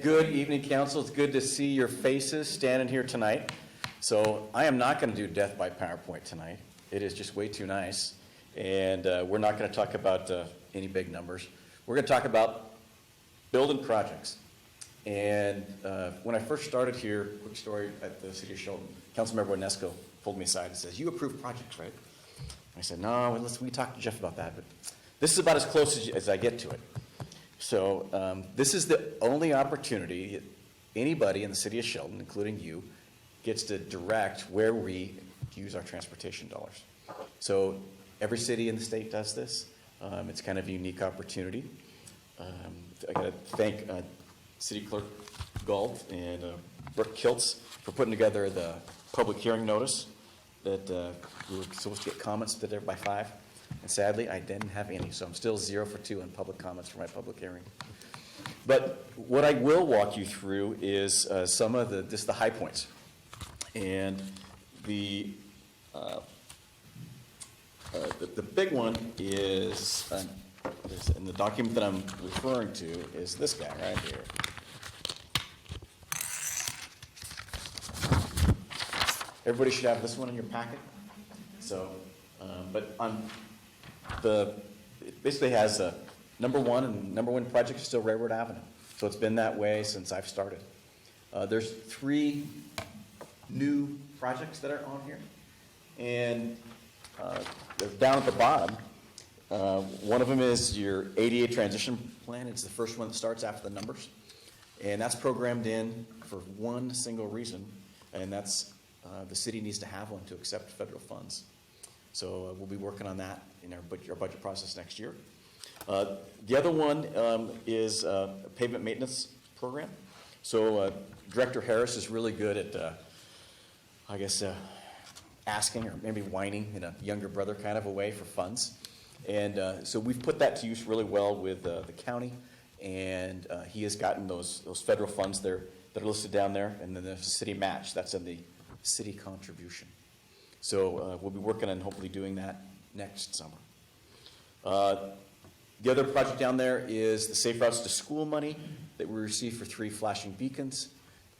Good evening, council. It's good to see your faces standing here tonight. So I am not going to do death by PowerPoint tonight. It is just way too nice. And we're not going to talk about any big numbers. We're going to talk about building projects. And when I first started here, quick story at the City of Shelton, Councilmember Onesco pulled me aside and says, "You approve projects, right?" I said, "No, we talked to Jeff about that, but this is about as close as I get to it." So this is the only opportunity anybody in the City of Shelton, including you, gets to direct where we use our transportation dollars. So every city in the state does this. It's kind of a unique opportunity. I got to thank City Clerk Galt and Brooke Kiltz for putting together the public hearing notice that we were supposed to get comments to there by 5. And sadly, I didn't have any, so I'm still 0 for 2 on public comments for my public hearing. But what I will walk you through is some of just the high points. And the big one is in the document that I'm referring to is this guy right here. Everybody should have this one in your packet. So, but on it basically has number one project is still Railroad Avenue. So it's been that way since I've started. There's 3 new projects that are on here, and they're down at the bottom. One of them is your ADA transition plan. It's the first one that starts after the numbers. And that's programmed in for one single reason, and that's the city needs to have one to accept federal funds. So we'll be working on that in our budget process next year. The other one is a pavement maintenance program. So Director Harris is really good at, asking or maybe whining in a younger brother kind of a way for funds. And so we've put that to use really well with the county, and he has gotten those federal funds there that are listed down there, and then the city match, that's in the city contribution. So we'll be working on hopefully doing that next summer. The other project down there is the Safe Routes to School money that we received for 3 flashing beacons,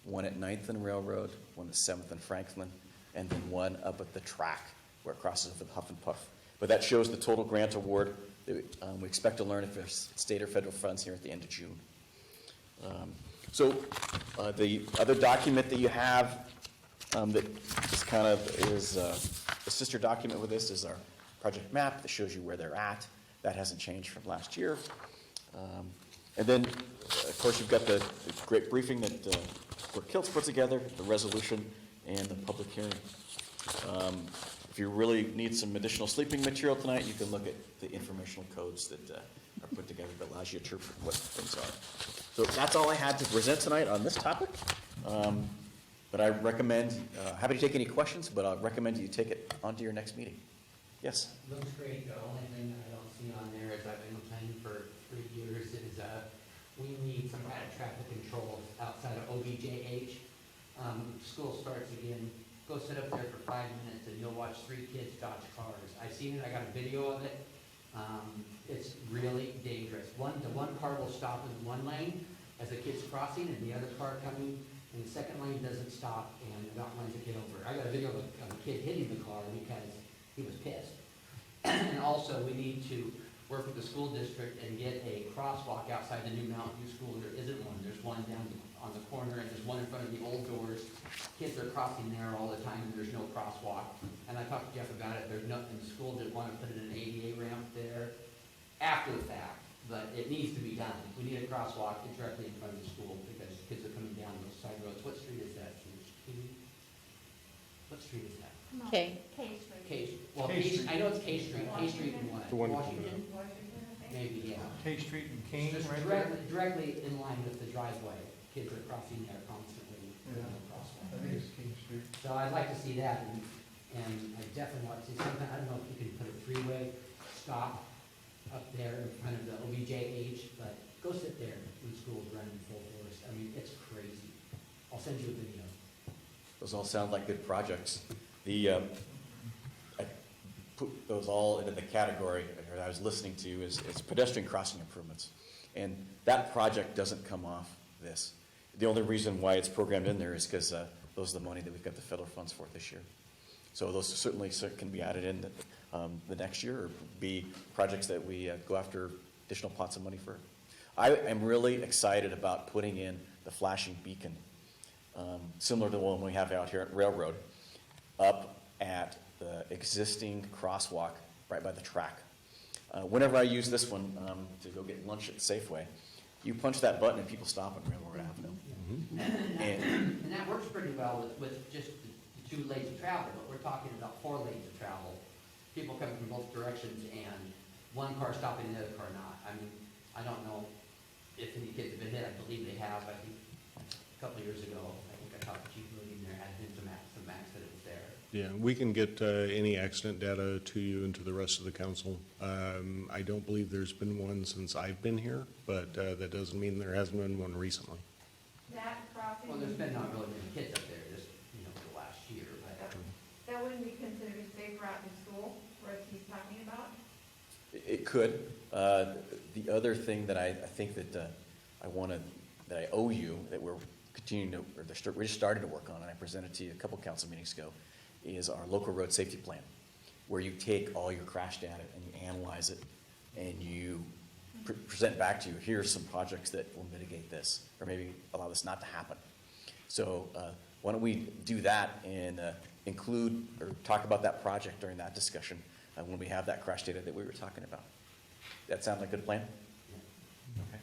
one at 9th and Railroad, one at 7th and Franklin, and then one up at the track where it crosses with Huff and Puff. But that shows the total grant award. We expect to learn if there's state or federal funds here at the end of June. The other document that you have that is kind of is a sister document with this is our project map that shows you where they're at. That hasn't changed from last year. And then, of course, you've got the great briefing that Clerk Kiltz put together, the resolution, and the public hearing. If you really need some additional sleeping material tonight, you can look at the informational codes that are put together that allows you to interpret what things are. So that's all I had to present tonight on this topic. But I recommend, happy to take any questions, but I recommend you take it onto your next meeting. Yes? Looks great. The only thing I don't see on there is I've been planning for 3 years is we need some kind of traffic control outside of OBJH. School starts again. Go sit up there for 5 minutes and you'll watch 3 kids dodge cars. I've seen it. I got a video of it. It's really dangerous. The one car will stop in one lane as the kid's crossing, and the other car coming in the second lane doesn't stop and not lines to get over. I got a video of a kid hitting the car because he was pissed. And also, we need to work with the school district and get a crosswalk outside the new Mountain View School. There isn't one. There's one down on the corner, and there's one in front of the old doors. Kids are crossing there all the time, and there's no crosswalk. And I talked to Jeff about it. There's nothing. The school didn't want to put in an ADA ramp there after the fact, but it needs to be done. We need a crosswalk directly in front of the school because kids are coming down those side roads. What street is that? What street is that? Okay. K Street. I know it's K Street. K Street and what? The one- Washington? Washington, I think. Maybe, yeah. K Street and King, Just right there? directly in line with the driveway. Kids are crossing there constantly. Yeah. Crosswalk. I think it's King Street. So I'd like to see that, and I definitely want to see something, I don't know if you can put a 3-way stop up there in front of the OBJH, but go sit there when school's running full force. I mean, it's crazy. I'll send you a video. Those all sound like good projects. I put those all into the category that I was listening to is pedestrian crossing improvements. And that project doesn't come off this. The only reason why it's programmed in there is because those are the money that we've got the federal funds for this year. So those certainly can be added in the next year or be projects that we go after additional pots of money for. I am really excited about putting in the flashing beacon, similar to the one we have out here at Railroad, up at the existing crosswalk right by the track. Whenever I use this one to go get lunch at Safeway, you punch that button and people stop on Railroad Avenue. And that works pretty well with just the 2 lanes of travel, but we're talking about 4 lanes of travel. People coming from both directions and one car stopping and the other car not. I mean, I don't know if any kids have been hit. I believe they have. I think a couple of years ago, I think I talked to Chief Moody and there had been some accidents there. Yeah, we can get any accident data to you and to the rest of the council. I don't believe there's been one since I've been here, but that doesn't mean there hasn't been one recently. That crossing. Well, there's been not really many kids up there just, the last year, but. That wouldn't be considered a safe route to school, what he's talking about? It could. The other thing that I think that that I owe you, that we're continuing to, or we just started to work on, and I presented to you a couple council meetings ago, is our local road safety plan, where you take all your crash data and you analyze it, and you present back to you, here's some projects that will mitigate this, or maybe allow this not to happen. So why don't we do that and include or talk about that project during that discussion when we have that crash data that we were talking about. That sound like a good plan? Okay.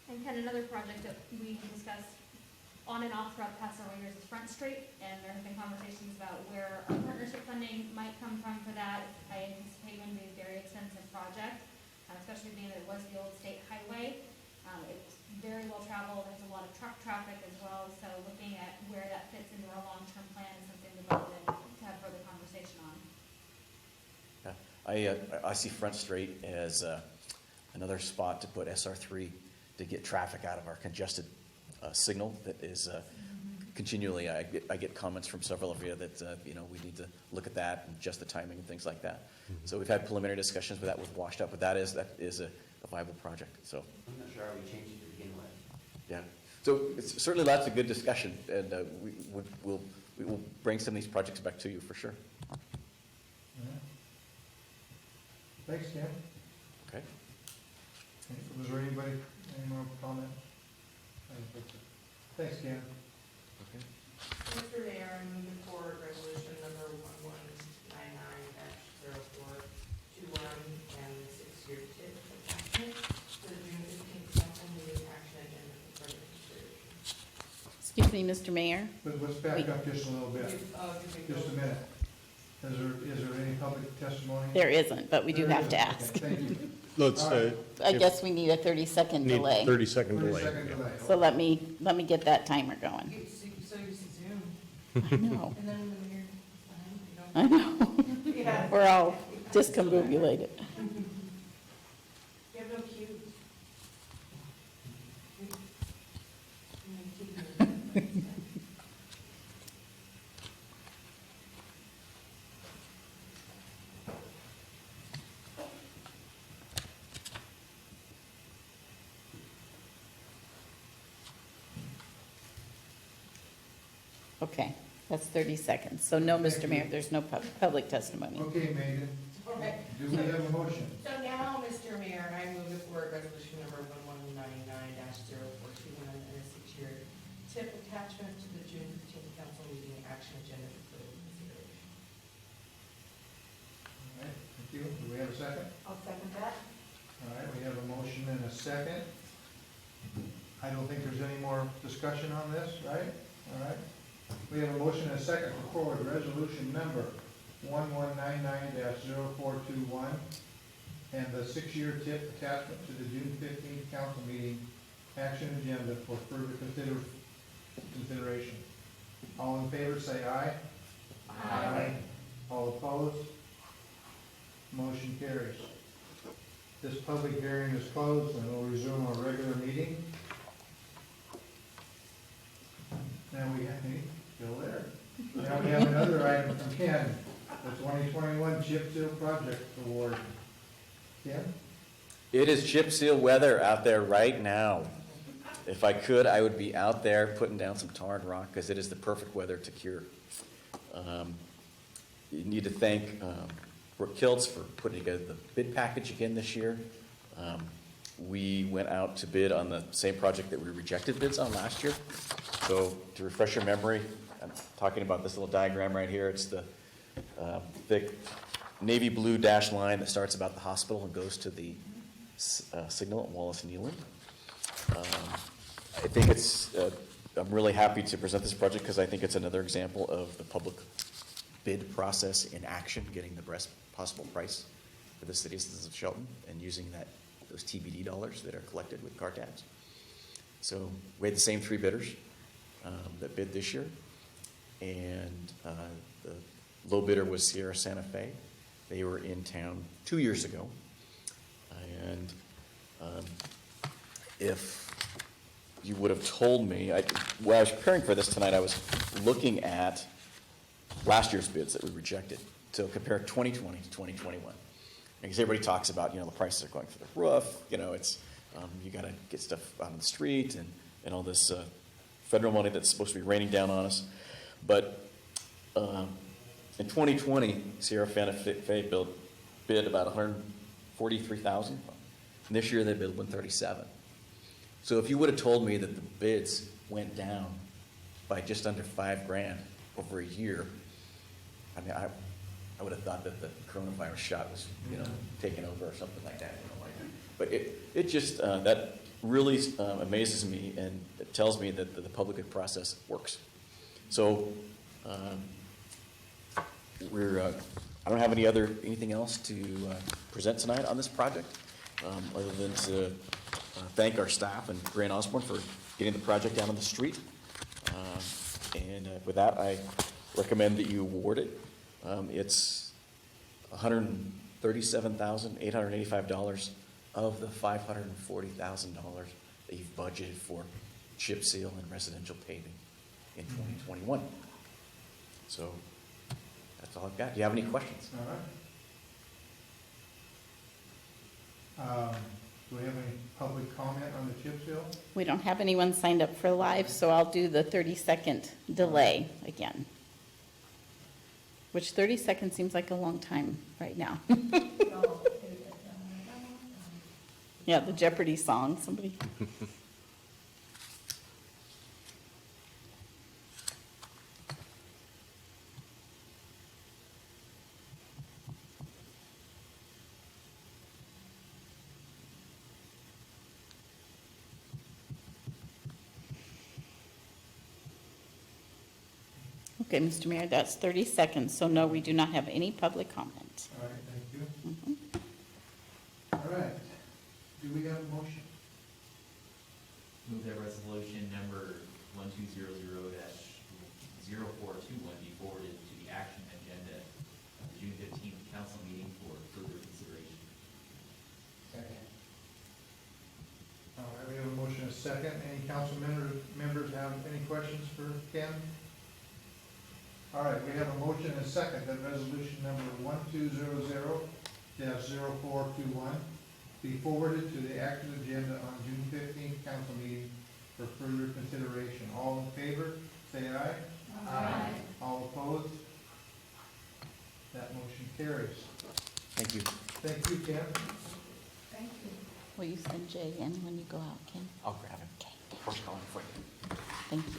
And kind of another project that we discussed on and off throughout the past several years is Front Street, and there have been conversations about where our partnership funding might come from for that. I anticipate it would be a very expensive project, especially being that it was the old state highway. It's very well traveled, there's a lot of truck traffic as well, so looking at where that fits into our long-term plan is something we'd like to have further conversation on. Yeah. I see Front Street as another spot to put SR3 to get traffic out of our congested signal that is continually, I get comments from several of you that, we need to look at that and adjust the timing and things like that. So we've had preliminary discussions where that was washed up, but that is a viable project, so. I'm not sure how we changed it to begin with. Yeah, so it's certainly lots of good discussion, and we will bring some of these projects back to you for sure. Thanks, Ken. Okay. Was there anybody, any more comment? Thanks, Ken. Mr. Mayor, I move forward resolution number 1199-0421 and the 6-year tip attachment to the June 15th council meeting action agenda for further consideration. Excuse me, Mr. Mayor? But let's back up just a little bit, Did we just a go- minute. Is there any public testimony? There isn't, but we do There have to isn't. ask. Okay, Thank you. Let's, All right. I guess we need a 30-second need delay. 30-second delay. 30-second delay. So let me get that timer going. You so used to Zoom, I know, and then when you're behind, you don't. I know. Yeah. We're all discombobulated. You have no cues. Okay, that's 30 seconds. So no, Mr. Mayor, there's no public testimony. Okay, Megan, Okay. do we have a motion? So now, Mr. Mayor, I move forward resolution number 1199-0421 and a 6-year tip attachment to the June 15th council meeting action agenda for further consideration. All right, thank you. Do we have a second? I'll second that. All right, we have a motion and a second. I don't think there's any more discussion on this, right? All right. We have a motion and a second to forward resolution number 1199-0421 and the 6-year tip attachment to the June 15th council meeting action agenda for further consideration. All in favor, say aye. Aye. All opposed? Motion carries. This public hearing is closed and we'll resume our regular meeting. Now we have, still there. Now we have another item from Ken, the 2021 chip seal project award. Ken? It is chip seal weather out there right now. If I could, I would be out there putting down some tar and rock because it is the perfect weather to cure. You need to thank Brooke Kiltz for putting together the bid package again this year. We went out to bid on the same project that we rejected bids on last year. So to refresh your memory, I'm talking about this little diagram right here. It's the thick navy blue dashed line that starts about the hospital and goes to the signal at Wallace Neyland. I think I'm really happy to present this project because I think it's another example of the public bid process in action, getting the best possible price for the citizens of Shelton and using those TBD dollars that are collected with car tabs. So we had the same 3 bidders that bid this year, and the low bidder was Sierra Santa Fe. They were in town 2 years ago, and if you would have told me, when I was preparing for this tonight, I was looking at last year's bids that we rejected to compare 2020 to 2021. Because everybody talks about, the prices are going through the roof, it's, you got to get stuff out on the street and all this federal money that's supposed to be raining down on us. But in 2020, Sierra Santa Fe bid about $143,000. And this year they bid $137,000. So if you would have told me that the bids went down by just under $5,000 over a year, I would have thought that the coronavirus shot was, taken over or something like that. But it just, that really amazes me, and it tells me that the public good process works. So, I don't have anything else to present tonight on this project, other than to thank our staff and Grant Osborne for getting the project down on the street. And with that, I recommend that you award it. It's $137,885 of the $540,000 that you've budgeted for chip seal and residential paving in 2021. So that's all I've got. Do you have any questions? All right. Do we have any public comment on the chip seal? We don't have anyone signed up for live, so I'll do the 30-second delay again. Which 30 seconds seems like a long time right now. Yeah, the Jeopardy song, somebody. Okay, Mr. Mayor, that's 30 seconds, so no, we do not have any public comment. All right, thank you. All right. Do we have a motion? Move that resolution number 1200-0421 be forwarded to the action agenda of the June 15th council meeting for further consideration. Second. All right, we have a motion and a second. Any council members have any questions for Ken? All right, we have a motion and a second that resolution number 1200-0421 be forwarded to the action agenda on June 15th council meeting for further consideration. All in favor, say aye. Aye. All opposed? That motion carries. Thank you. Thank you, Ken. Thank you. Will you send Jay in when you go out, Ken? I'll grab him. Okay, First calling for you. thank you.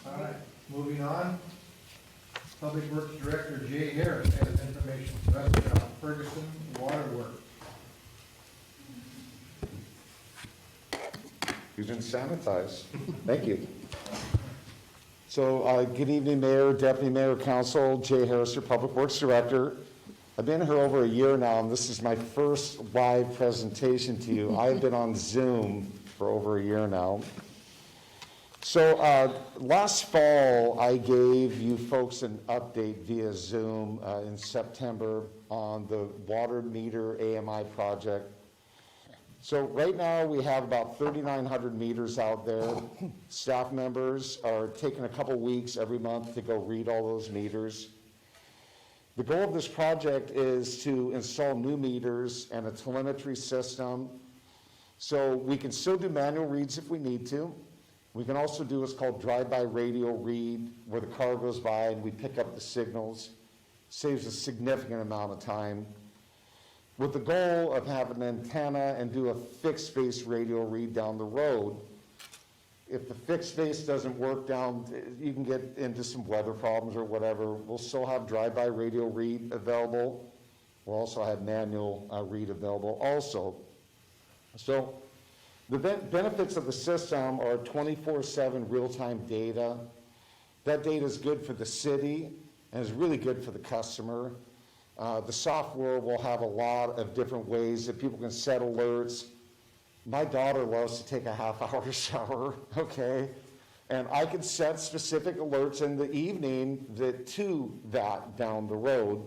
All right, moving on. Public Works Director Jay Harris has information for us about Ferguson Water Works. You didn't sanitize. Thank you. So, good evening, Mayor, Deputy Mayor, Council. Jay Harris, your Public Works Director. I've been here over a year now, and this is my first live presentation to you. I've been on Zoom for over a year now. So, last fall, I gave you folks an update via Zoom in September on the water meter AMI project. So right now, we have about 3,900 meters out there. Staff members are taking a couple weeks every month to go read all those meters. The goal of this project is to install new meters and a telemetry system. So we can still do manual reads if we need to. We can also do what's called drive-by radio read, where the car goes by and we pick up the signals. Saves a significant amount of time. With the goal of having an antenna and do a fixed base radio read down the road. If the fixed base doesn't work down, you can get into some weather problems or whatever. We'll still have drive-by radio read available. We'll also have manual read available also. So the benefits of the system are 24/7 real-time data. That data is good for the city and is really good for the customer. The software will have a lot of different ways that people can set alerts. My daughter loves to take a half-hour shower, okay? And I can set specific alerts in the evening to that down the road,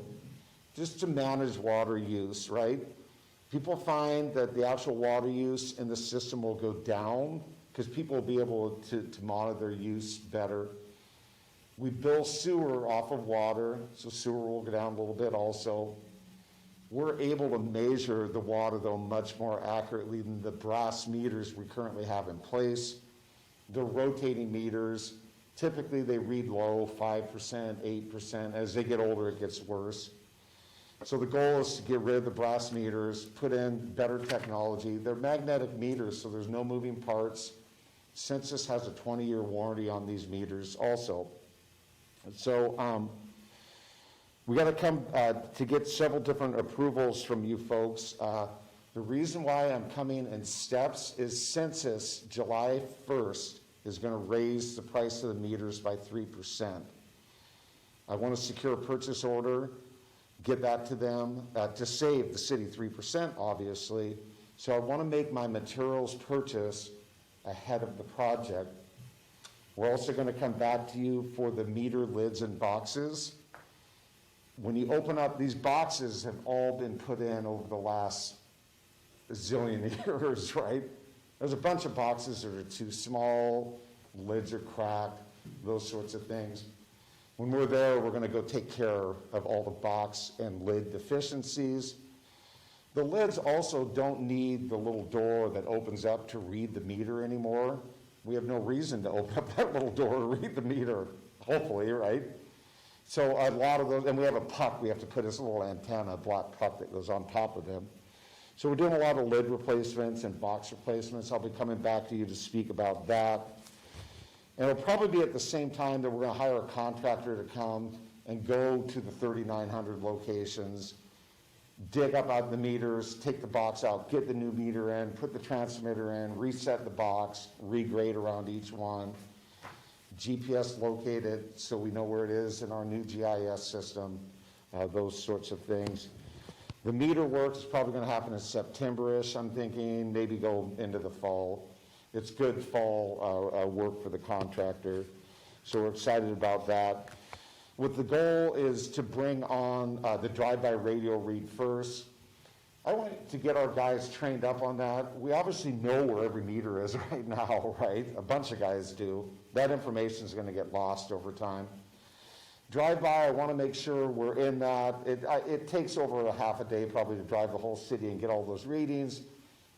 just to manage water use, right? People find that the actual water use in the system will go down because people will be able to monitor use better. We bill sewer off of water, so sewer will go down a little bit also. We're able to measure the water, though, much more accurately than the brass meters we currently have in place. The rotating meters, typically they read low, 5%, 8%. As they get older, it gets worse. So the goal is to get rid of the brass meters, put in better technology. They're magnetic meters, so there's no moving parts. Census has a 20-year warranty on these meters also. So We got to come to get several different approvals from you folks. The reason why I'm coming in steps is census, July 1st, is going to raise the price of the meters by 3%. I want to secure a purchase order, get that to them, to save the city 3%, obviously. So I want to make my materials purchase ahead of the project. We're also going to come back to you for the meter lids and boxes. When you open up, these boxes have all been put in over the last zillion years, right? There's a bunch of boxes that are too small, lids are cracked, those sorts of things. When we're there, we're going to go take care of all the box and lid deficiencies. The lids also don't need the little door that opens up to read the meter anymore. We have no reason to open up that little door to read the meter, hopefully, right? So a lot of those, and we have a puck, we have to put this little antenna, black puck that goes on top of them. So we're doing a lot of lid replacements and box replacements. I'll be coming back to you to speak about that. And it'll probably be at the same time that we're going to hire a contractor to come and go to the 3,900 locations, dig up out the meters, take the box out, get the new meter in, put the transmitter in, reset the box, regrade around each one, GPS locate it so we know where it is in our new GIS system, those sorts of things. The meter work is probably going to happen in September-ish, I'm thinking, maybe go into the fall. It's good fall work for the contractor, so we're excited about that. What the goal is to bring on the drive-by radio read first. I want to get our guys trained up on that. We obviously know where every meter is right now, right? A bunch of guys do. That information is going to get lost over time. Drive-by, I want to make sure we're in that. It takes over a half a day probably to drive the whole city and get all those readings,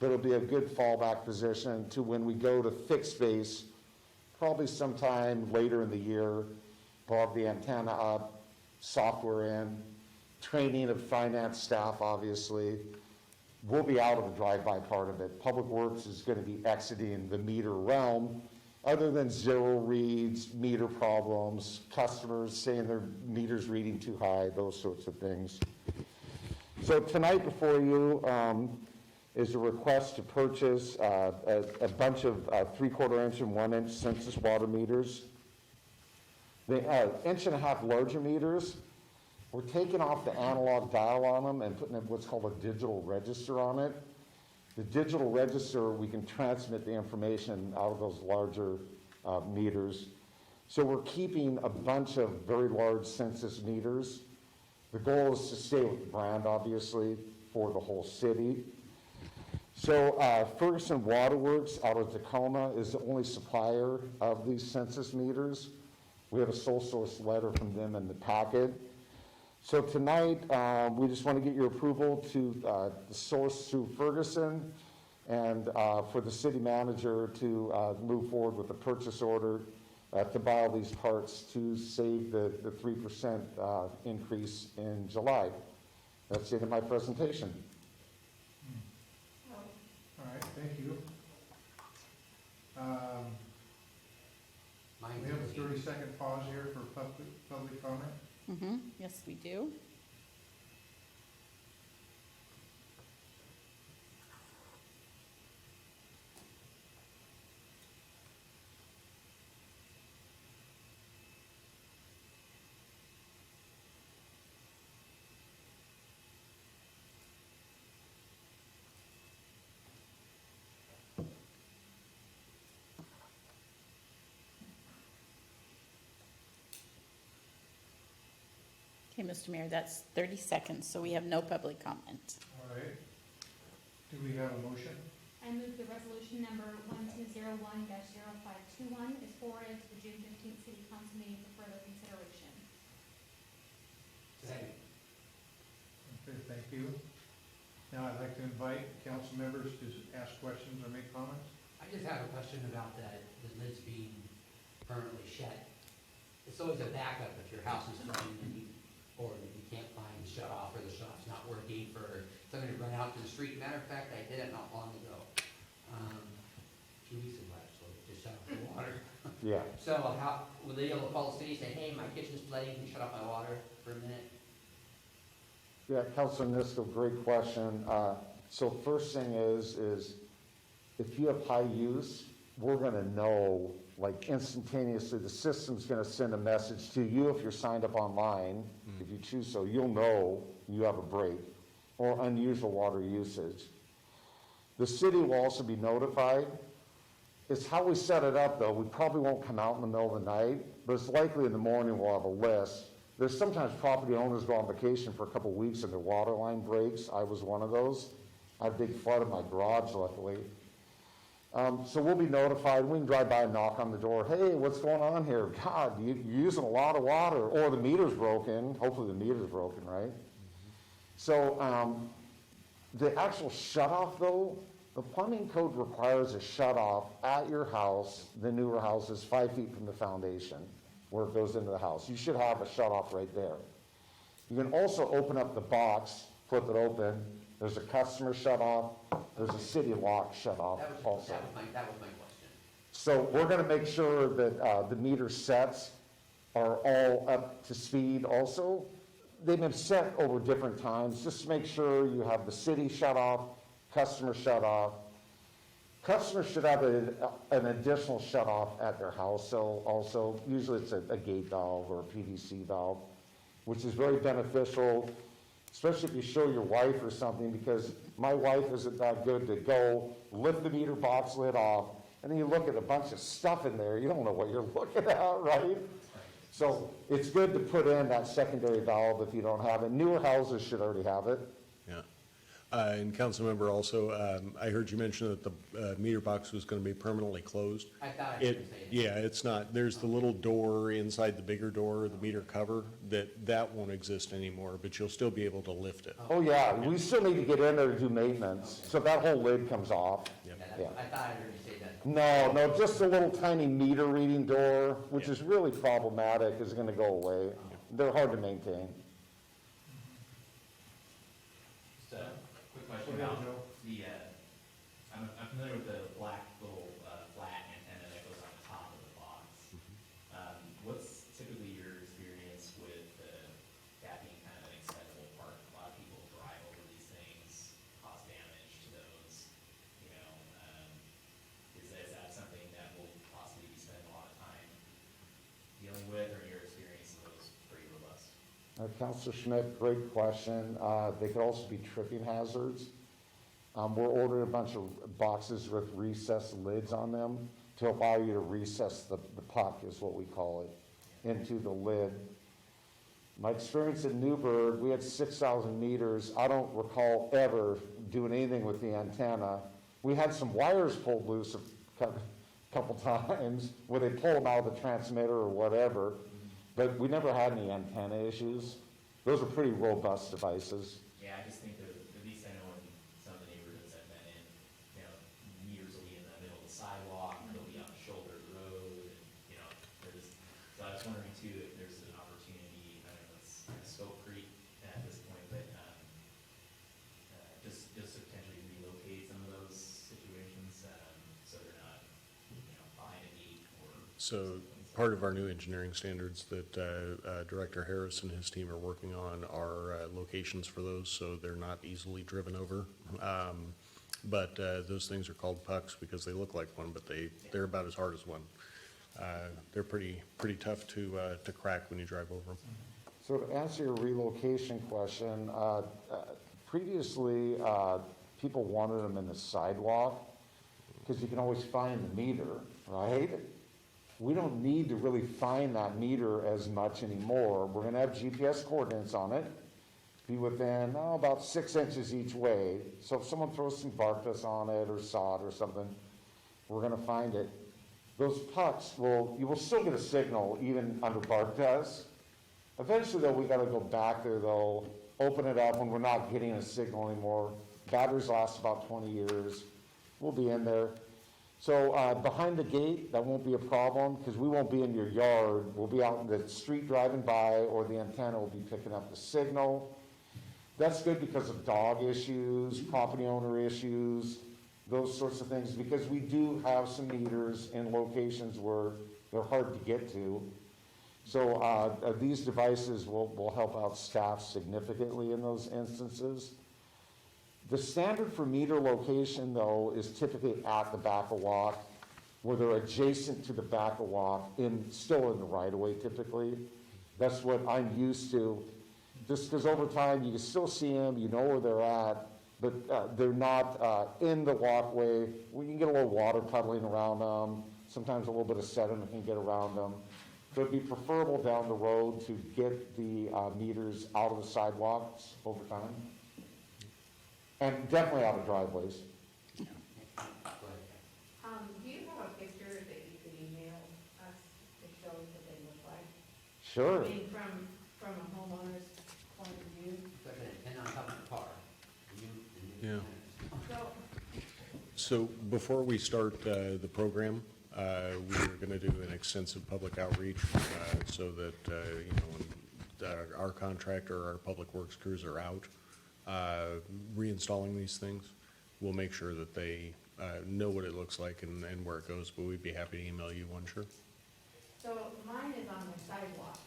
but it'll be a good fallback position to when we go to fixed base, probably sometime later in the year. We'll have the antenna up, software in, training of finance staff, obviously. We'll be out of the drive-by part of it. Public Works is going to be exiting the meter realm, other than zero reads, meter problems, customers saying their meter's reading too high, those sorts of things. So tonight before you is a request to purchase a bunch of 3/4 inch and 1 inch census water meters. The 1.5 inch larger meters, we're taking off the analog dial on them and putting what's called a digital register on it. The digital register, we can transmit the information out of those larger meters. So we're keeping a bunch of very large census meters. The goal is to stay with the brand, obviously, for the whole city. So Ferguson Waterworks out of Tacoma is the only supplier of these census meters. We have a sole source letter from them in the packet. So tonight, we just want to get your approval to source through Ferguson and for the city manager to move forward with a purchase order to buy all these parts to save the 3% increase in July. That's the end of my presentation. All right, thank you. We have a 30-second pause here for public comment. Yes, we do. Okay, Mr. Mayor, that's 30 seconds, so we have no public comment. All right. Do we have a motion? I move the resolution number 1201-0521 is forwarded to the June 15th City Council meeting for further consideration. Second. Okay, thank you. Now I'd like to invite council members to ask questions or make comments. I just have a question about the lids being permanently shut. It's always a backup if your house is flooding and or if you can't find the shut off or the shut off's not working for somebody to run out to the street. Matter of fact, I did it not long ago. 2 weeks ago actually, to shut off the water. Yeah. So how, were they able to call the city and say, hey, my kitchen's flooding, can you shut off my water for a minute? Yeah, Councilor Nisco, great question. So first thing is if you have high use, we're gonna know, like instantaneously, the system's gonna send a message to you if you're signed up online, if you choose so, you'll know you have a break or unusual water usage. The city will also be notified. It's how we set it up, though. We probably won't come out in the middle of the night, but it's likely in the morning we'll have a list. There's sometimes property owners go on vacation for a couple of weeks and their water line breaks. I was one of those. I had a big flood in my garage, luckily. So we'll be notified. We can drive by and knock on the door. Hey, what's going on here? God, you're using a lot of water. Or the meter's broken. Hopefully the meter's broken, right? So the actual shutoff, though, the plumbing code requires a shutoff at your house, the newer houses, 5 feet from the foundation where it goes into the house. You should have a shutoff right there. You can also open up the box, flip it open. There's a customer shutoff. There's a city lock shutoff also. That was my question. So we're going to make sure that the meter sets are all up to speed also. They've been set over different times. Just to make sure you have the city shut off, customer shut off. Customers should have an additional shut off at their house. So also, usually it's a gate valve or a PVC valve, which is very beneficial, especially if you show your wife or something, because my wife isn't that good to go lift the meter box lid off, and then you look at a bunch of stuff in there, you don't know what you're looking at, right? So it's good to put in that secondary valve if you don't have it. Newer houses should already have it. Yeah. And Councilmember, also, I heard you mention that the meter box was going to be permanently closed. I thought I heard you say that. Yeah, it's not. There's the little door inside the bigger door, the meter cover, that won't exist anymore, but you'll still be able to lift it. Oh, yeah, we still need to get in there to do maintenance, so that whole lid comes off. Yeah, Yeah. I thought I heard you say that. No, just a little tiny meter reading door, which is really problematic, is gonna go away. They're hard to maintain. Just a quick question about the, I'm familiar with the black little flat antenna that goes on the top of the box. What's typically your experience with that being kind of an accessible part? A lot of people drive over these things, cause damage to those, you know. Is that something that will possibly be spending a lot of time dealing with, or your experience of those pretty robust? Councilor Schmidt, great question. They could also be tripping hazards. We're ordering a bunch of boxes with recessed lids on them to allow you to recess the puck, is what we call it, into the lid. My experience in Newburgh, we had 6,000 meters. I don't recall ever doing anything with the antenna. We had some wires pulled loose a couple times where they pull them out of the transmitter or whatever, but we never had any antenna issues. Those are pretty robust devices. Yeah, I just think that, at least I know in some of the neighborhoods I've been in, you know, meters will be in the middle of the sidewalk, they'll be on the shoulder of the road, and, you know, so I was wondering too, if there's an opportunity, I don't know, it's kind of scope creep at this point, but, just to potentially relocate some of those situations, so they're not, you know, behind a gate or. So part of our new engineering standards that Director Harris and his team are working on are locations for those, so they're not easily driven over. But those things are called pucks because they look like one, but they're about as hard as one. They're pretty tough to crack when you drive over them. So to answer your relocation question, previously, people wanted them in the sidewalk because you can always find the meter, right? We don't need to really find that meter as much anymore. We're gonna have GPS coordinates on it, be within, about 6 inches each way. So if someone throws some bark dust on it or sod or something, we're gonna find it. Those pucks you will still get a signal even under bark dust. Eventually though, we gotta go back there though, open it up when we're not getting a signal anymore. Batteries last about 20 years. We'll be in there. So behind the gate, that won't be a problem because we won't be in your yard. We'll be out in the street driving by, or the antenna will be picking up the signal. That's good because of dog issues, property owner issues, those sorts of things, because we do have some meters in locations where they're hard to get to. So these devices will help out staff significantly in those instances. The standard for meter location, though, is typically at the back of walk, where they're adjacent to the back of walk, still in the right-of-way typically. That's what I'm used to. Just because over time, you can still see them, you know where they're at, but they're not in the walkway. We can get a little water puddling around them. Sometimes a little bit of sediment can get around them. So it'd be preferable down the road to get the meters out of the sidewalks over time. And definitely out of driveways. Go ahead. Do you have a picture that you could email us that shows what they look like? Sure. I mean, from a homeowner's point of view? So it's an antenna on top of the car. The new Yeah. antennas. So, So before we start the program, we're going to do an extensive public outreach so that, when our contractor, our public works crews are out reinstalling these things, we'll make sure that they know what it looks like and where it goes, but we'd be happy to email you one, sure. so mine is on the sidewalk,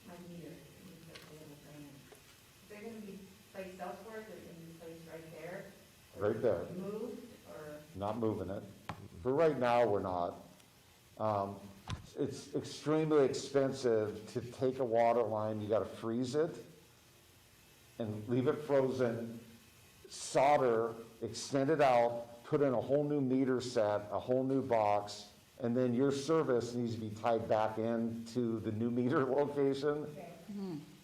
my meter, and you put the little thing in. Is there gonna be placed elsewhere, is it gonna be placed right there? Right there. Moved, or? Not moving it. For right now, we're not. It's extremely expensive to take a water line, you gotta freeze it and leave it frozen, solder, extend it out, put in a whole new meter set, a whole new box, and then your service needs to be tied back into the new meter location. Okay.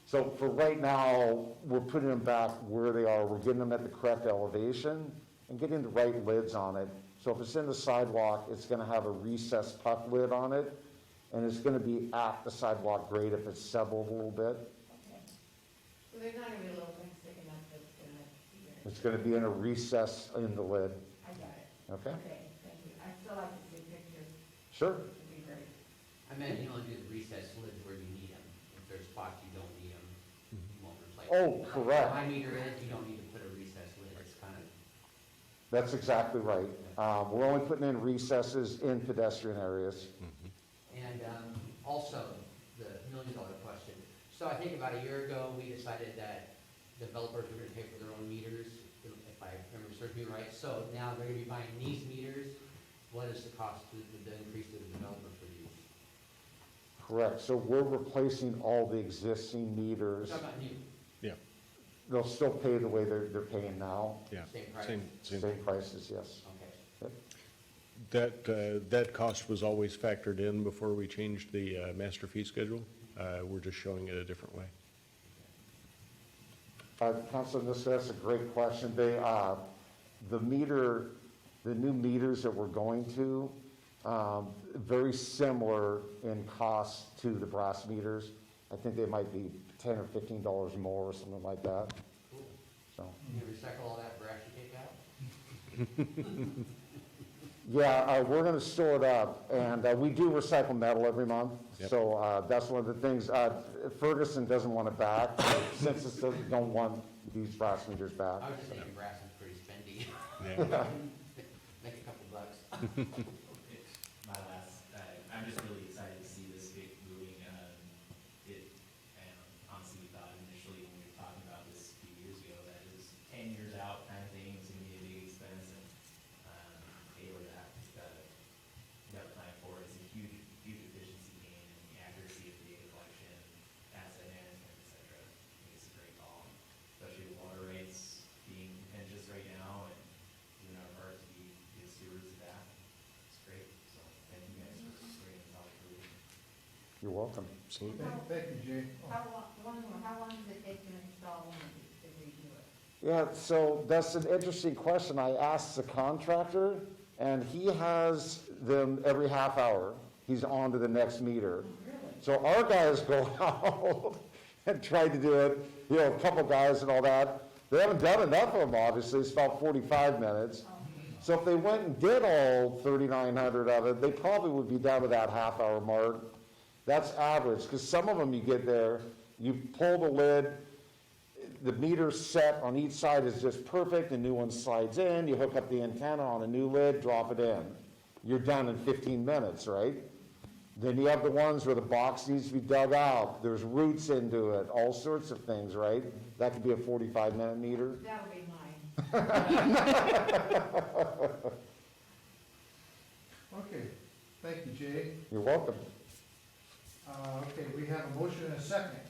So for right now, we're putting them back where they are. We're getting them at the correct elevation and getting the right lids on it. So if it's in the sidewalk, it's going to have a recessed puck lid on it, and it's going to be at the sidewalk grade if it's settled a little bit. Okay. So there's not gonna be a little thing sticking up that's gonna be there? It's going to be in a recess in the lid. I got it. Okay? Okay, thank you. I'd still like to see pictures, Sure. it'd be great. I meant you only do the recessed lids where you need them. If there's spots you don't need them, you won't replace Oh, them. correct. My meter is, you don't need to put a recessed lid. It's kind of, That's exactly right. We're only putting in recesses in pedestrian areas. and also the million-dollar question. So I think about a year ago, we decided that developers were gonna pay for their own meters, if I remember serving me right. So now they're gonna be buying these meters. What is the cost to the increase to the developer for these? Correct. So we're replacing all the existing meters. Talking about new, Yeah, They'll still pay the way they're paying now. yeah. Same price. Same prices, yes. okay. That cost was always factored in before we changed the master fee schedule. We're just showing it a different way. Councilor Niska, that's a great question. The new meters that we're going to, very similar in cost to the brass meters. I think they might be $10 or $15 more or something like that. Cool. So, You recycle all that brass you take out? yeah, we're going to store it up, and we do recycle metal every month. Yep. So that's one of the things. Ferguson doesn't want it back. Census don't want these brass meters back. I was just thinking brass is pretty spendy. Yeah. Make a couple bucks. My last, I'm just really excited to see this get moving. Honestly, we thought initially when we were talking about this a few years ago, that it was 10 years out kind of thing, it's gonna be a big expense, and able to have that plan for it is a huge efficiency gain in the accuracy of data collection, asset management, et cetera. I think it's a great call, especially with water rates being contentious right now, and doing our part to be good stewards of that. It's great, so thank you guys for bringing this out for me. You're welcome. Absolutely. How long does it take to install one of these, to redo it? Yeah, so that's an interesting question. I asked the contractor, and he has them every half hour. He's on to the next meter. So our guys go out and try to do it, a couple guys and all that. They haven't done enough of them, obviously. It's about 45 minutes. So if they went and did all 3,900 of it, they probably would be down to that half-hour mark. That's average, because some of them you get there, you pull the lid, the meter set on each side is just perfect, the new one slides in, you hook up the antenna on a new lid, drop it in. You're done in 15 minutes, right? Then you have the ones where the box needs to be dug out, there's roots into it, all sorts of things, right? That could be a 45-minute meter. That'll be mine. Okay, thank you, Jay. You're welcome. Okay, we have a motion and a second.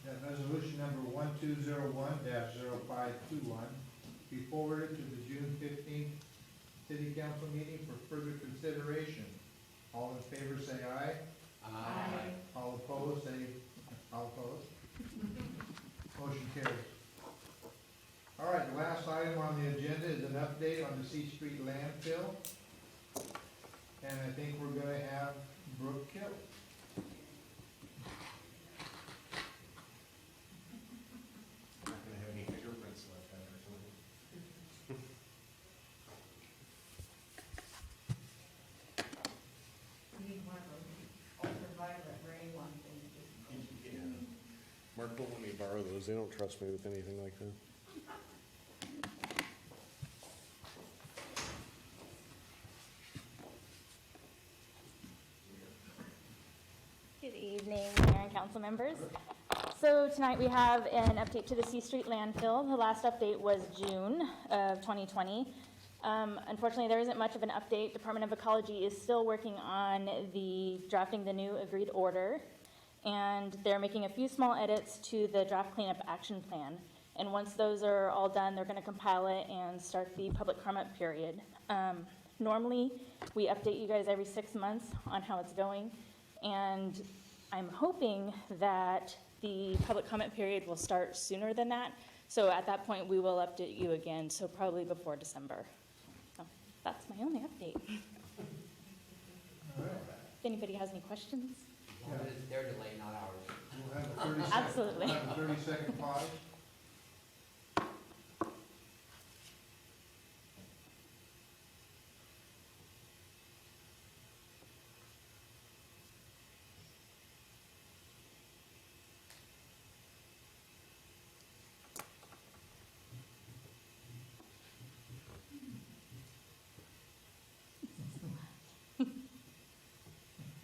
That resolution number 1201-0521 be forwarded to the June 15th city council meeting for further consideration. All in favor say aye. Aye. All opposed, say, all opposed. Motion carries. All right, the last item on the agenda is an update on the C Street landfill. And I think we're gonna have Brooke Kill. Not gonna have any fingerprints left on or something. We need one of those ultraviolet ray ones and just. Mark won't let me borrow those, they don't trust me with anything like that. Good evening, Mayor and council members. So tonight we have an update to the C Street landfill. The last update was June of 2020. Unfortunately, there isn't much of an update. Department of Ecology is still working on drafting the new agreed order, and they're making a few small edits to the draft cleanup action plan. And once those are all done, they're going to compile it and start the public comment period. Normally, we update you guys every 6 months on how it's going, and I'm hoping that the public comment period will start sooner than that. So at that point, we will update you again, so probably before December. So that's my only update. All right. If anybody has any questions? Well, it is their delay, not ours. We'll have a 30-second. Absolutely. We'll have a 30-second pause.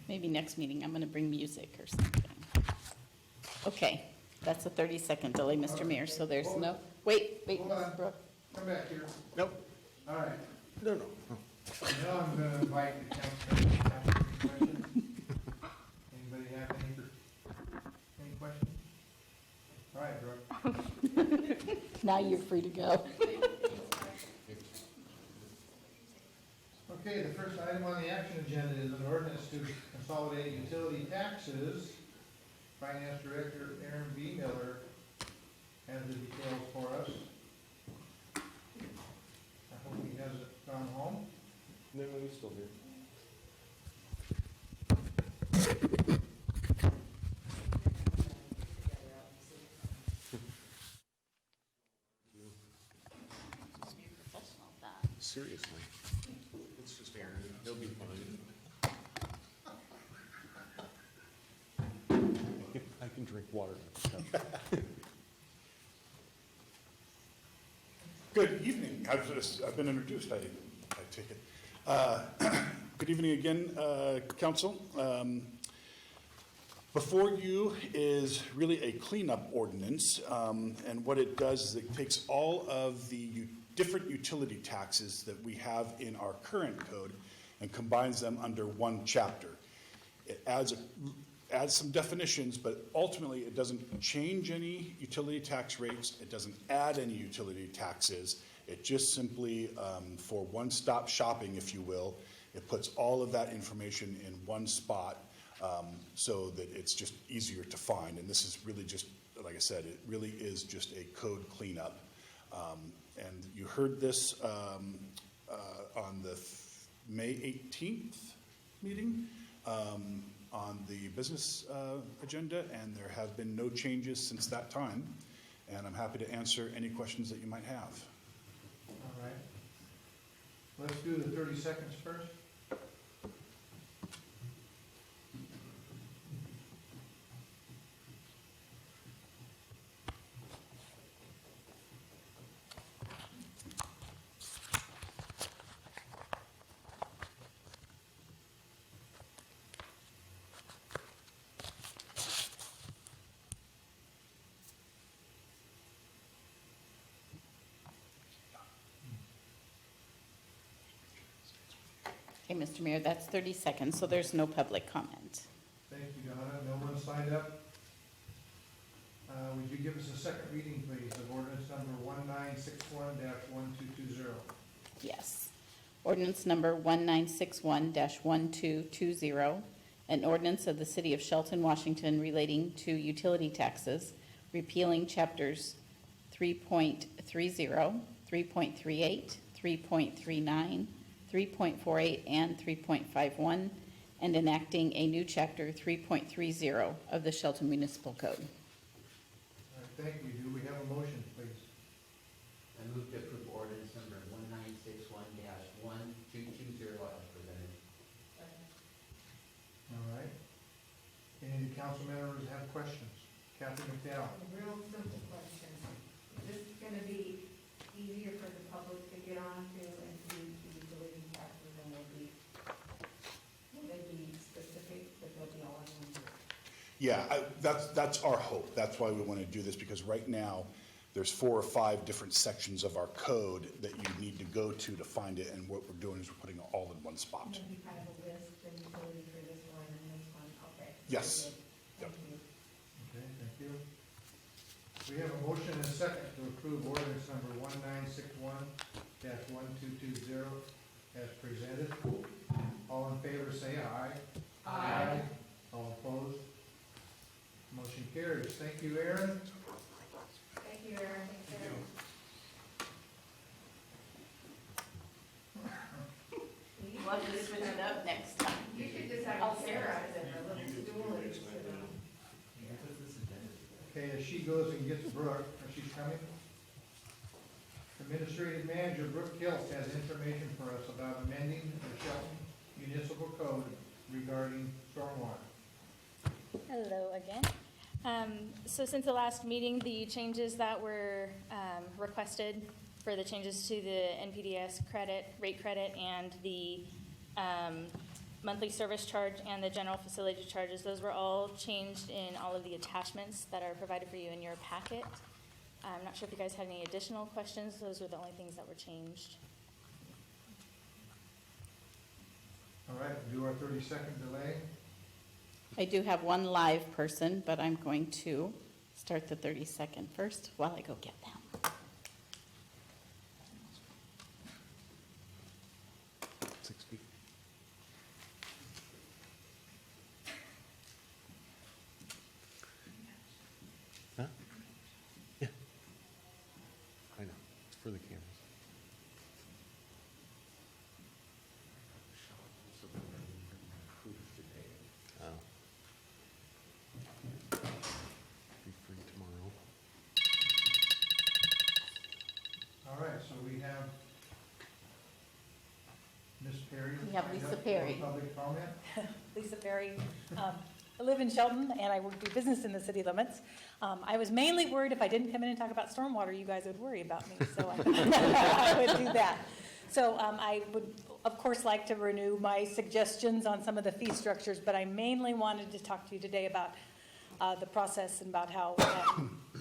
Maybe next meeting, I'm gonna bring music or something. Okay, that's a 30-second delay, Mr. Mayor, so there's no, wait, Hold on. Brooke. Come back here. Nope. All right. No. Now I'm gonna invite the council to ask any questions. Anybody have any questions? All right, Brooke. Now you're free to go. Okay, the first item on the action agenda is an ordinance to consolidate utility taxes. Finance Director Aaron B. Miller has the details for us. I hope he hasn't gone home. No, he's still here. Professional at that. Seriously. It's just Aaron, he'll be fine. I can drink water. Good evening. I've been introduced, I take it. Good evening again, council. Before you is really a cleanup ordinance, and what it does is it takes all of the different utility taxes that we have in our current code and combines them under one chapter. It adds some definitions, but ultimately it doesn't change any utility tax rates. It doesn't add any utility taxes. It just simply, for one-stop shopping, if you will, it puts all of that information in one spot so that it's just easier to find. And this is really just, like I said, it really is just a code cleanup. And you heard this on the May 18th meeting on the business agenda, and there have been no changes since that time. And I'm happy to answer any questions that you might have. All right. Let's do the 30 seconds first. Okay, Mr. Mayor, that's 30 seconds, so there's no public comment. Thank you, Donna. No one signed up. Would you give us a second reading, please, of ordinance number 1961-1220? Yes. Ordinance number 1961-1220, an ordinance of the City of Shelton, Washington relating to utility taxes, repealing chapters 3.30, 3.38, 3.39, 3.48, and 3.51, and enacting a new chapter 3.30 of the Shelton Municipal Code. All right, thank you. Do we have a motion, please? I move to approve ordinance number 1961-1220 as presented. All right. Any of the council members have questions? Kathy McDowell? A real simple question. Is this gonna be easier for the public to get on to and see the utility taxes, and will they be specific, that they'll be all in one group? Yeah, that's our hope. That's why we want to do this, because right now, there's 4 or 5 different sections of our code that you need to go to find it, and what we're doing is we're putting it all in one spot. Maybe kind of a list, the utility for this one and this one, okay. Yes. Very good. Thank you. Okay, thank you. We have a motion and a second to approve ordinance number 1961-1220 as presented. All in favor, say aye. Aye. All opposed? Motion carries. Thank you, Aaron. Thank you, Aaron. Thank you. We'll have to switch it up next time. You should just have Sarah sit in a little stool and sit on. Okay, as she goes and gets Brooke, as she's coming. Administrative Manager Brooke Kilst has information for us about amending the Shelton Municipal Code regarding stormwater. Hello again. So since the last meeting, the changes that were requested for the changes to the NPDS rate credit, and the monthly service charge and the general facility charges, those were all changed in all of the attachments that are provided for you in your packet. I'm not sure if you guys had any additional questions. Those were the only things that were changed. All right, do our 30-second delay. I do have one live person, but I'm going to start the 30-second first while I go get them. Huh? Yeah. I know, it's for the cameras. Oh. Be free tomorrow. All right, so we have Ms. Perry. We have Lisa Perry. Public comment. Lisa Perry. I live in Shelton, and I do business in the city limits. I was mainly worried if I didn't come in and talk about stormwater, you guys would worry about me, so I would do that. So I would, of course, like to renew my suggestions on some of the fee structures, but I mainly wanted to talk to you today about the process and about how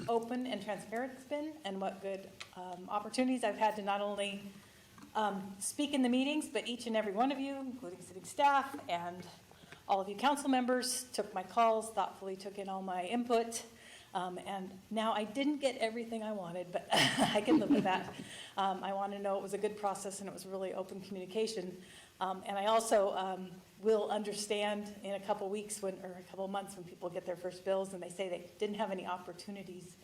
open and transparent it's been, and what good opportunities I've had to not only speak in the meetings, but each and every one of you, including city staff and all of you council members, took my calls, thoughtfully took in all my input. And now I didn't get everything I wanted, but I can live with that. I want to know it was a good process and it was really open communication. And I also will understand in a couple weeks or a couple months when people get their first bills and they say they didn't have any opportunities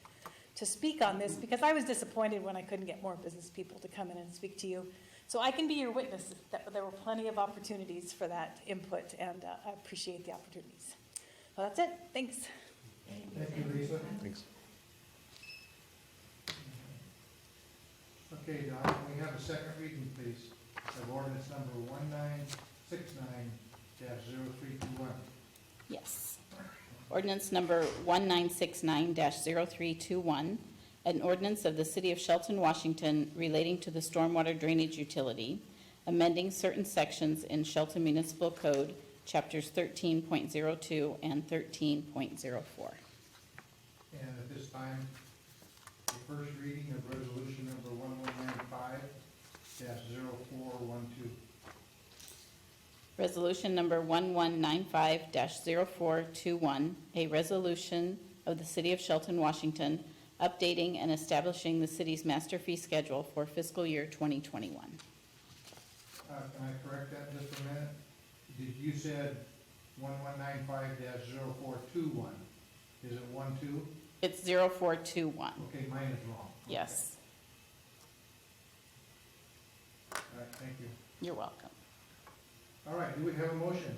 to speak on this, because I was disappointed when I couldn't get more business people to come in and speak to you. So I can be your witness that there were plenty of opportunities for that input, and I appreciate the opportunities. Well, that's it. Thanks. Thank you, Lisa. Thanks. Okay, Don, we have a second reading, please, of ordinance number 1969-0321. Yes. Ordinance number 1969-0321, an ordinance of the City of Shelton, Washington relating to the stormwater drainage utility, amending certain sections in Shelton Municipal Code, Chapters 13.02 and 13.04. And at this time, the first reading of resolution number 1195-0412. Resolution number 1195-0421, a resolution of the City of Shelton, Washington, updating and establishing the city's master fee schedule for fiscal year 2021. Can I correct that just a minute? You said 1195-0421. Is it 12? It's 0421, Okay, mine is wrong. yes. All right, thank you. You're welcome. All right, do we have a motion?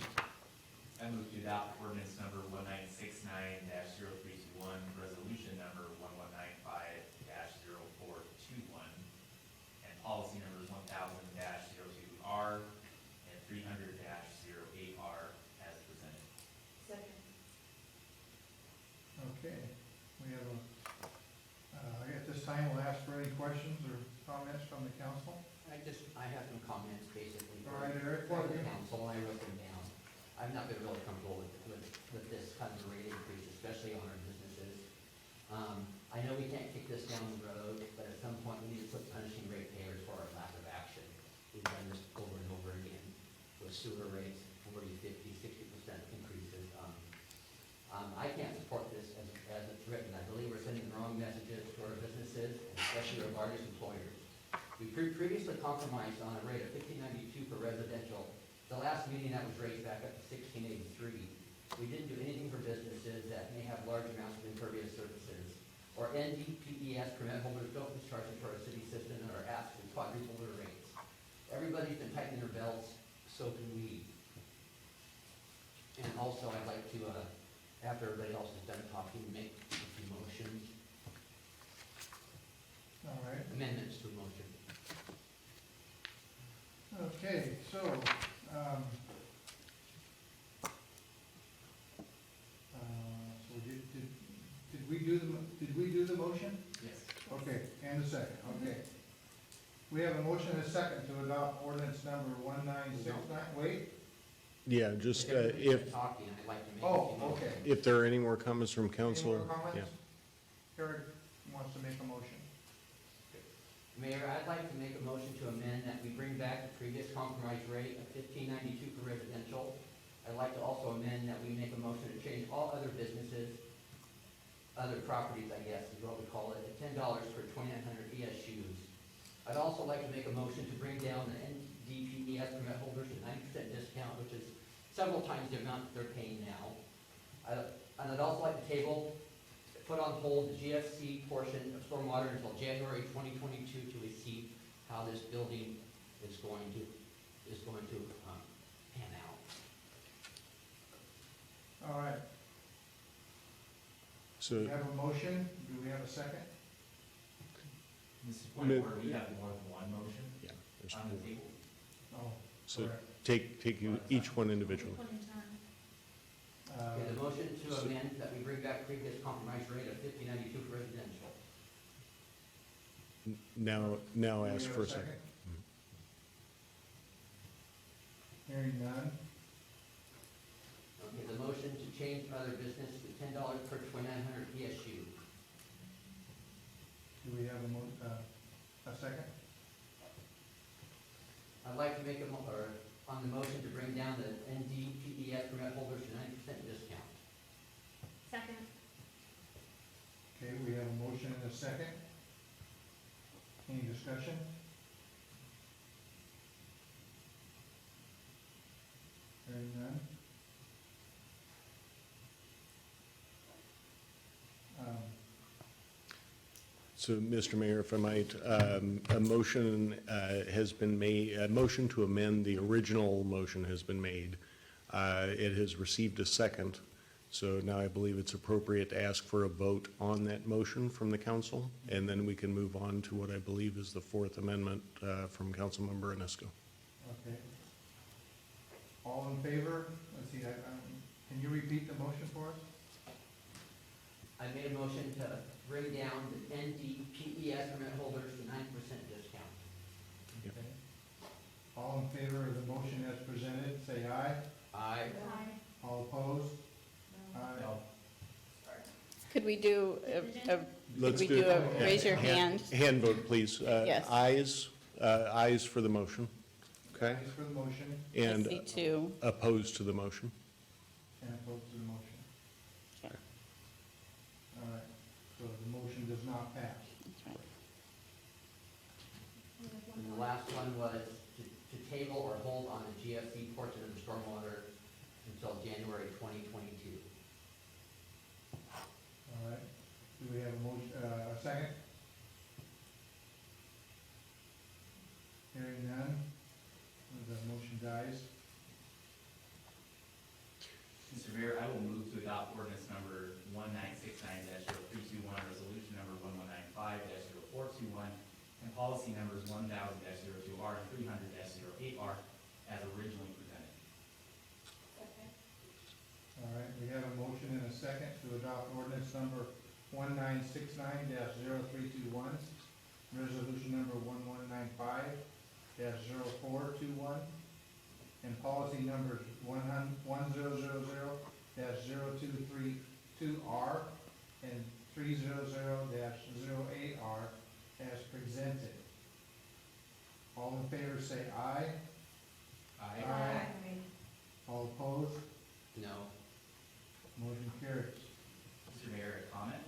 I move to adopt ordinance number 1969-0321, resolution number 1195-0421, and policy numbers 1000-02R and 300-08R as presented. Second. Okay, we have I guess this time we'll ask for any questions or comments from the council. I have some comments basically. All right, Eric. For the council, I wrote them down. I've not been really comfortable with this kind of rate increase, especially on our businesses. I know we can't kick this down the road, but at some point we need to put punishing ratepayers for our lack of action. We've done this over and over again with sewer rates, 40, 50, 60% increases. I can't support this as it's written. I believe we're sending the wrong messages to our businesses, and especially our largest employers. We previously compromised on a rate of $15.92 for residential. The last meeting that was raised back up to $16.83. We didn't do anything for businesses that may have large amounts of impervious surfaces, or NDPES permit holders don't discharge into our city system and are asked to quadruple their rates. Everybody's been tightening their belts, so can we. And also, I'd like to, after everybody else is done talking, make a few motions, All right, amendments to a motion. okay, so, did we do the motion? Yes. Okay, and a second, okay. We have a motion and a second to adopt ordinance number 1969, wait, Yeah, just Everybody's if, been talking, I'd like to make a oh, few motions. okay. if there are any more comments from Any council. more comments? Yeah. Eric wants to make a motion. Mayor, I'd like to make a motion to amend that we bring back the previous compromise rate of $15.92 for residential. I'd like to also amend that we make a motion to change all other businesses, other properties, I guess, is what we call it, at $10 for 2,900 ESUs. I'd also like to make a motion to bring down the NDPES permit holders to 90% discount, which is several times the amount that they're paying now. And I'd also like to put on hold the GFC portion of stormwater until January 2022 to see how this building is going to pan out. All right, So, we have a motion, do we have a second? Mr. Point of order, we have more than one motion yeah, there's on the table. Oh, So correct. take you each one individually. One in turn. Okay, the motion to amend that we bring back previous compromise rate of $15.92 for residential. Now Do we ask have for a second. Hearing none, Okay, the motion to change other business to $10 per 2,900 ESU. do we have a second? I'd like to make on the motion to bring down the NDPES permit holders to 90% discount. Second. Okay, we have a motion and a second. Any discussion? Hearing none. So, Mr. Mayor, if I might, a motion has been made, a motion to amend the original motion has been made. It has received a second, so now I believe it's appropriate to ask for a vote on that motion from the council, and then we can move on to what I believe is the fourth amendment from Councilmember Anisco. Okay. All in favor? Let's see, can you repeat the motion for us? I made a motion to bring down the NDPES permit holders to 90% discount. Yep. Okay. All in favor of the motion as presented, say aye. Aye. All opposed? Aye. Could we do, could Let's we do do a raise your hand? Hand vote, please. Yes. Ayes for the motion. Okay. Ayes for the motion And I see two. opposed to the motion? and opposed to the motion. Okay. All right, so the motion does not pass. That's right. And the last one was to table or hold on the GFC portion of the stormwater until January 2022. All right, do we have a motion, a second? Hearing none, the motion dies. Mr. Mayor, I will move to adopt ordinance number 1969-0321, resolution number 1195-0421, and policy numbers 1000-02R and 300-08R as originally presented. All right, we have a motion and a second to adopt ordinance number 1969-0321, resolution number 1195-0421, and policy numbers 1000-0232R and 300-08R as presented. All in favor say aye. Aye. All opposed? No. Motion carries. Mr. Mayor, a comment?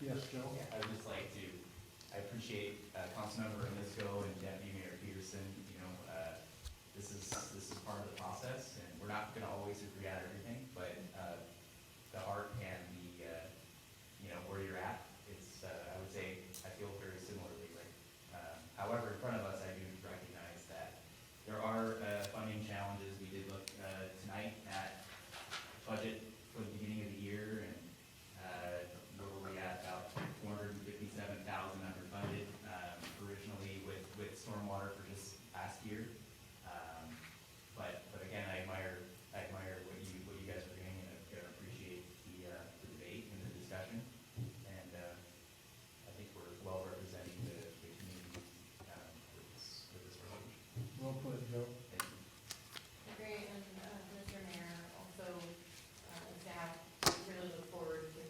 Yes, Joe? I would just like to, I appreciate Councilmember Amisco and Deputy Mayor Peterson, this is part of the process, and we're not gonna always agree on everything, but, the heart and the, where you're at, it's, I would say, I feel very similarly, like, however, in front of us, I do recognize that there are, funding challenges. We did look, tonight at budget for the beginning of the year, and, where were we at, about 457,000 underfunded, originally with stormwater for just last year. But again, I admire what you guys are doing, and I appreciate the debate and the discussion. And, I think we're well representing the community, with this resolution. Well put, Joe. Thank you. Agree, and, Mr. Mayor, also, staff really look forward to,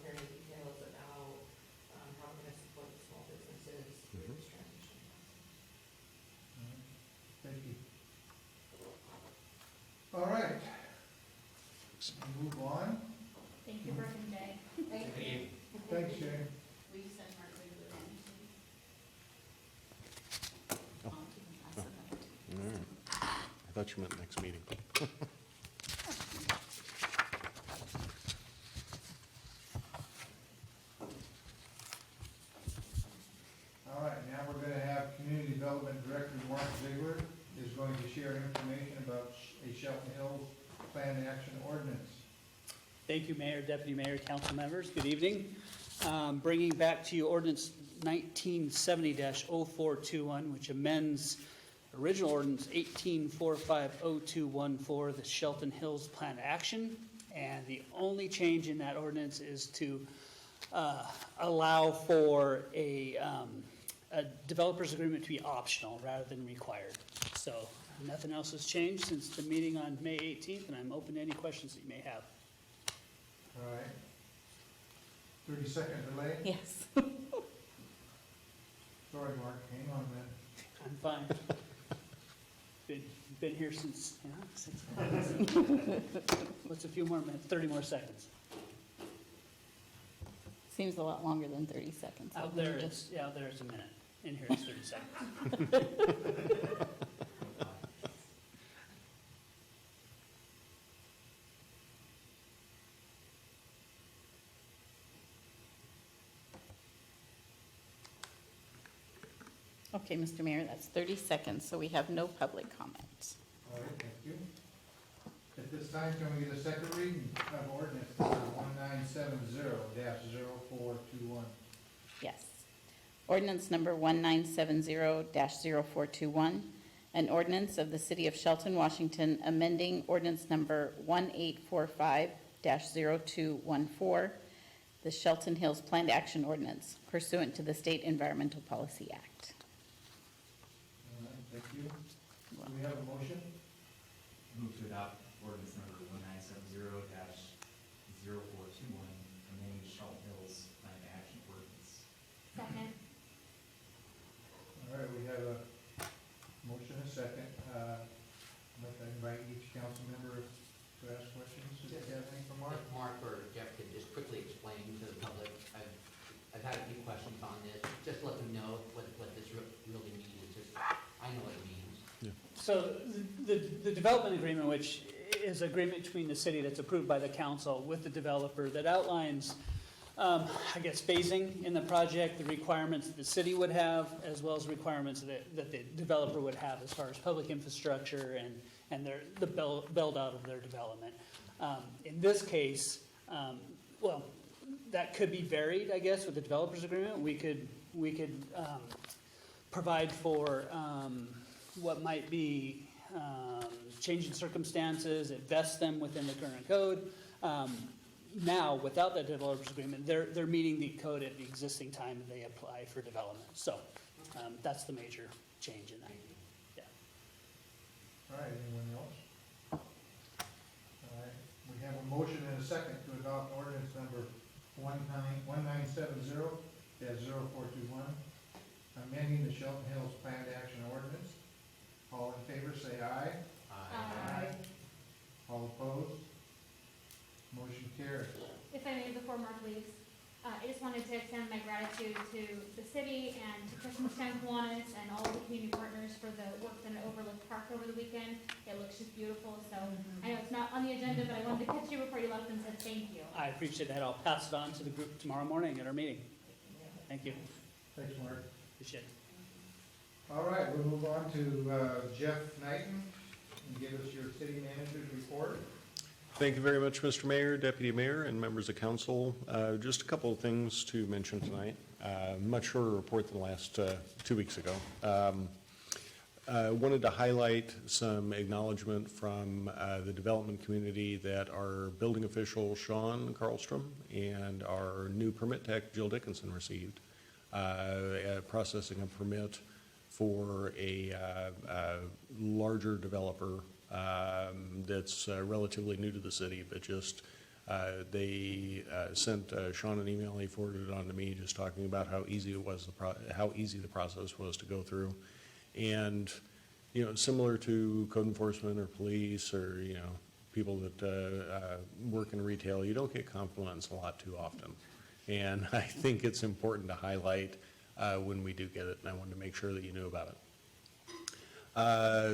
hearing the details about, how we're gonna support the small businesses through this transition. Thank you. All right. Move on. Thank you, Brooke and Jay. Thank you. Thanks, Shane. We sent Mark to the All right. I thought you meant next meeting. All right, now we're gonna have Community Development Director Mark Ziegler is going to share information about a Shelton Hills Plan Action Ordinance. Thank you, Mayor, Deputy Mayor, council members. Good evening. Bringing back to you ordinance 1970-0421, which amends original ordinance 18450214, the Shelton Hills Plan Action. And the only change in that ordinance is to allow for a developer's agreement to be optional rather than required. So nothing else has changed since the meeting on May 18th, and I'm open to any questions that you may have. All right. 30-second delay? Yes. Sorry, Mark, hang on a minute. I'm fine. Been here since, 6 What's a few more minutes, 30 more seconds. Seems a lot longer than 30 seconds. Out there, it's a minute. In here, it's 30 seconds. Okay, Mr. Mayor, that's 30 seconds, so we have no public comment. All right, thank you. At this time, can we get a second reading of ordinance number 1970-0421? Yes. Ordinance number 1970-0421, an ordinance of the City of Shelton, Washington, amending ordinance number 1845-0214, the Shelton Hills Planned Action Ordinance pursuant to the State Environmental Policy Act. All right, thank you. Do we have a motion? Move to adopt ordinance number 1970-0421, amending the Shelton Hills Plan Action Ordinance. Second. All right, we have a motion So the development agreement, which is agreement between the city that's approved by the council with the developer that outlines, I guess, phasing in the project, the requirements that the city would have, as well as requirements that the developer would have as far as public infrastructure and the build out of their development. In this case, well, that could be varied, I guess, with the developer's agreement. We could provide for what might be changing circumstances, invest them within the current code. Now, without that developer's agreement, they're meeting the code at the existing time that they apply for development. So that's the major change in that. Yeah. All right, anyone else? All right, we have a motion and a second to adopt ordinance number 1970-0421, amending the Shelton Hills Planned Action Ordinance. All in favor, say aye. Aye. All opposed? Motion carries. If I may, before Mark leaves, I just wanted to extend my gratitude to the city and to Christmastown Kiwanis and all the community partners for the work done at Overlook Park over the weekend. It looks just beautiful, so I know it's not on the agenda, but I wanted to catch you before you left and said thank you. I appreciate that. I'll pass it on to the group tomorrow morning at our meeting. Thank you. Thanks, Mark. Appreciate it. All right, we'll move on to Jeff Knighton and give us your city manager's report. Thank you very much, Mr. Mayor, Deputy Mayor, and members of council. Just a couple of things to mention tonight. Much shorter report than last 2 weeks ago. Wanted to highlight some acknowledgement from the development community that our building official, Sean Carlstrom, and our new permit tech, Jill Dickinson, received, processing a permit for a larger developer that's relatively new to the city, but just they sent Sean an email. He forwarded it on to me, just talking about how easy it was, how easy the process was to go through, and similar to code enforcement or police or people that work in retail, you don't get compliments a lot too often, and I think it's important to highlight when we do get it, and I wanted to make sure that you knew about it.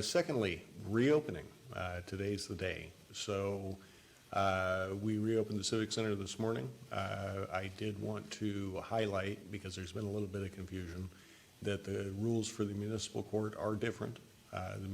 Secondly, reopening. Today's the day. So we reopened the Civic Center this morning. I did want to highlight, because there's been a little bit of confusion, that the rules for the municipal court are different. The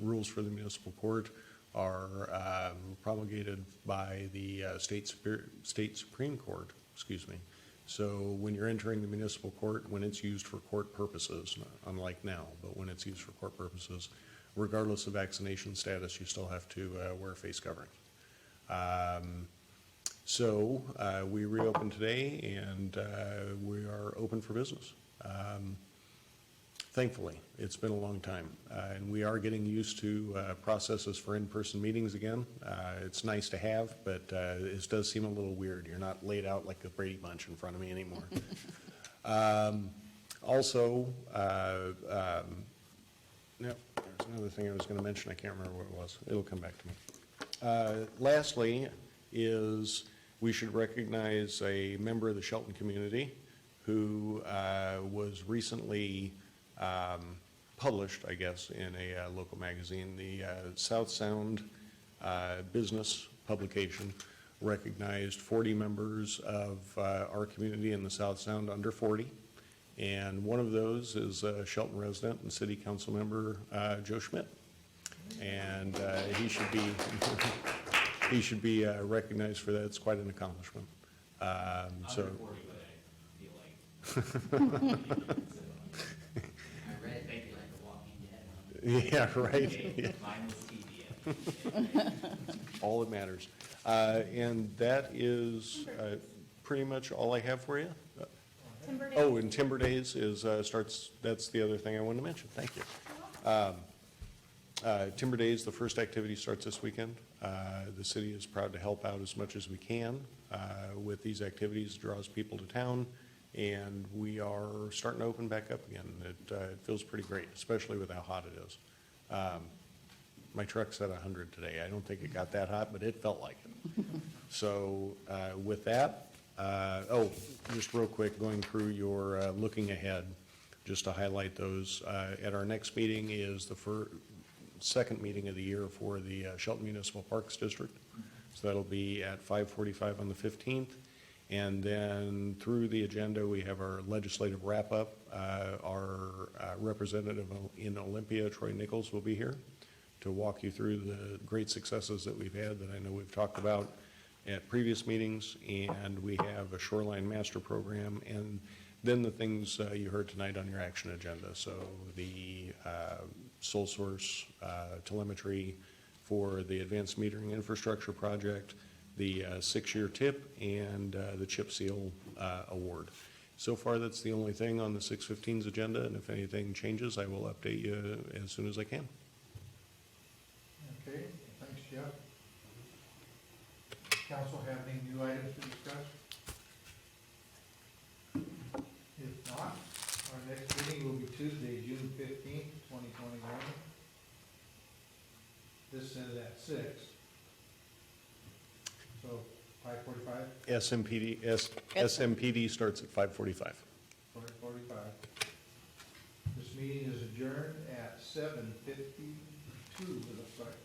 rules for the municipal court are promulgated by the state Supreme Court, excuse me. So when you're entering the municipal court, when it's used for court purposes, unlike now, but when it's used for court purposes, regardless of vaccination status, you still have to wear a face covering. So we reopened today, and we are open for business. Thankfully, it's been a long time, and we are getting used to processes for in-person meetings again. It's nice to have, but it does seem a little weird. You're not laid out like a Brady Bunch in front of me anymore. Also, there's another thing I was going to mention. I can't remember what it was. It'll come back to me. Lastly is we should recognize a member of the Shelton community who was recently published, I guess, in a local magazine. The South Sound business publication recognized 40 members of our community in the South Sound under 40, and one of those is a Shelton resident and city council member, Joe Schmidt, and he should be recognized for that. It's quite an accomplishment. So. Under 40, but I feel like. Thank you, like The Walking Dead. Yeah, right. Yeah. Mine was TV. All that matters. And that is pretty much all I have for you. Timber Day. Oh, and Timber Days is starts. That's the other thing I wanted to mention. Thank you. Timber Days, the first activity starts this weekend. The city is proud to help out as much as we can with these activities. It draws people to town, and we are starting to open back up again. It feels pretty great, especially with how hot it is. My truck's at 100 today. I don't think it got that hot, but it felt like it. So with that, just real quick, going through your looking ahead, just to highlight those. At our next meeting is second meeting of the year for the Shelton Municipal Parks District. So that'll be at 5:45 on the 15th. And then through the agenda, we have our legislative wrap-up. Our representative in Olympia, Troy Nichols, will be here to walk you through the great successes that we've had that I know we've talked about at previous meetings. And we have a shoreline master program, and then the things you heard tonight on your action agenda. So the sole source telemetry for the advanced metering infrastructure project, the 6-year TIP, and the chip seal award. So far, that's the only thing on the 615's agenda, and if anything changes, I will update you as soon as I can. Okay, thanks, Jeff. Council have any new items to discuss? If not, our next meeting will be Tuesday, June 15th, 2021. This is at 6. So 5:45, SMPD starts at 5:45. 5:45. This meeting is adjourned at 7:52, it looks like.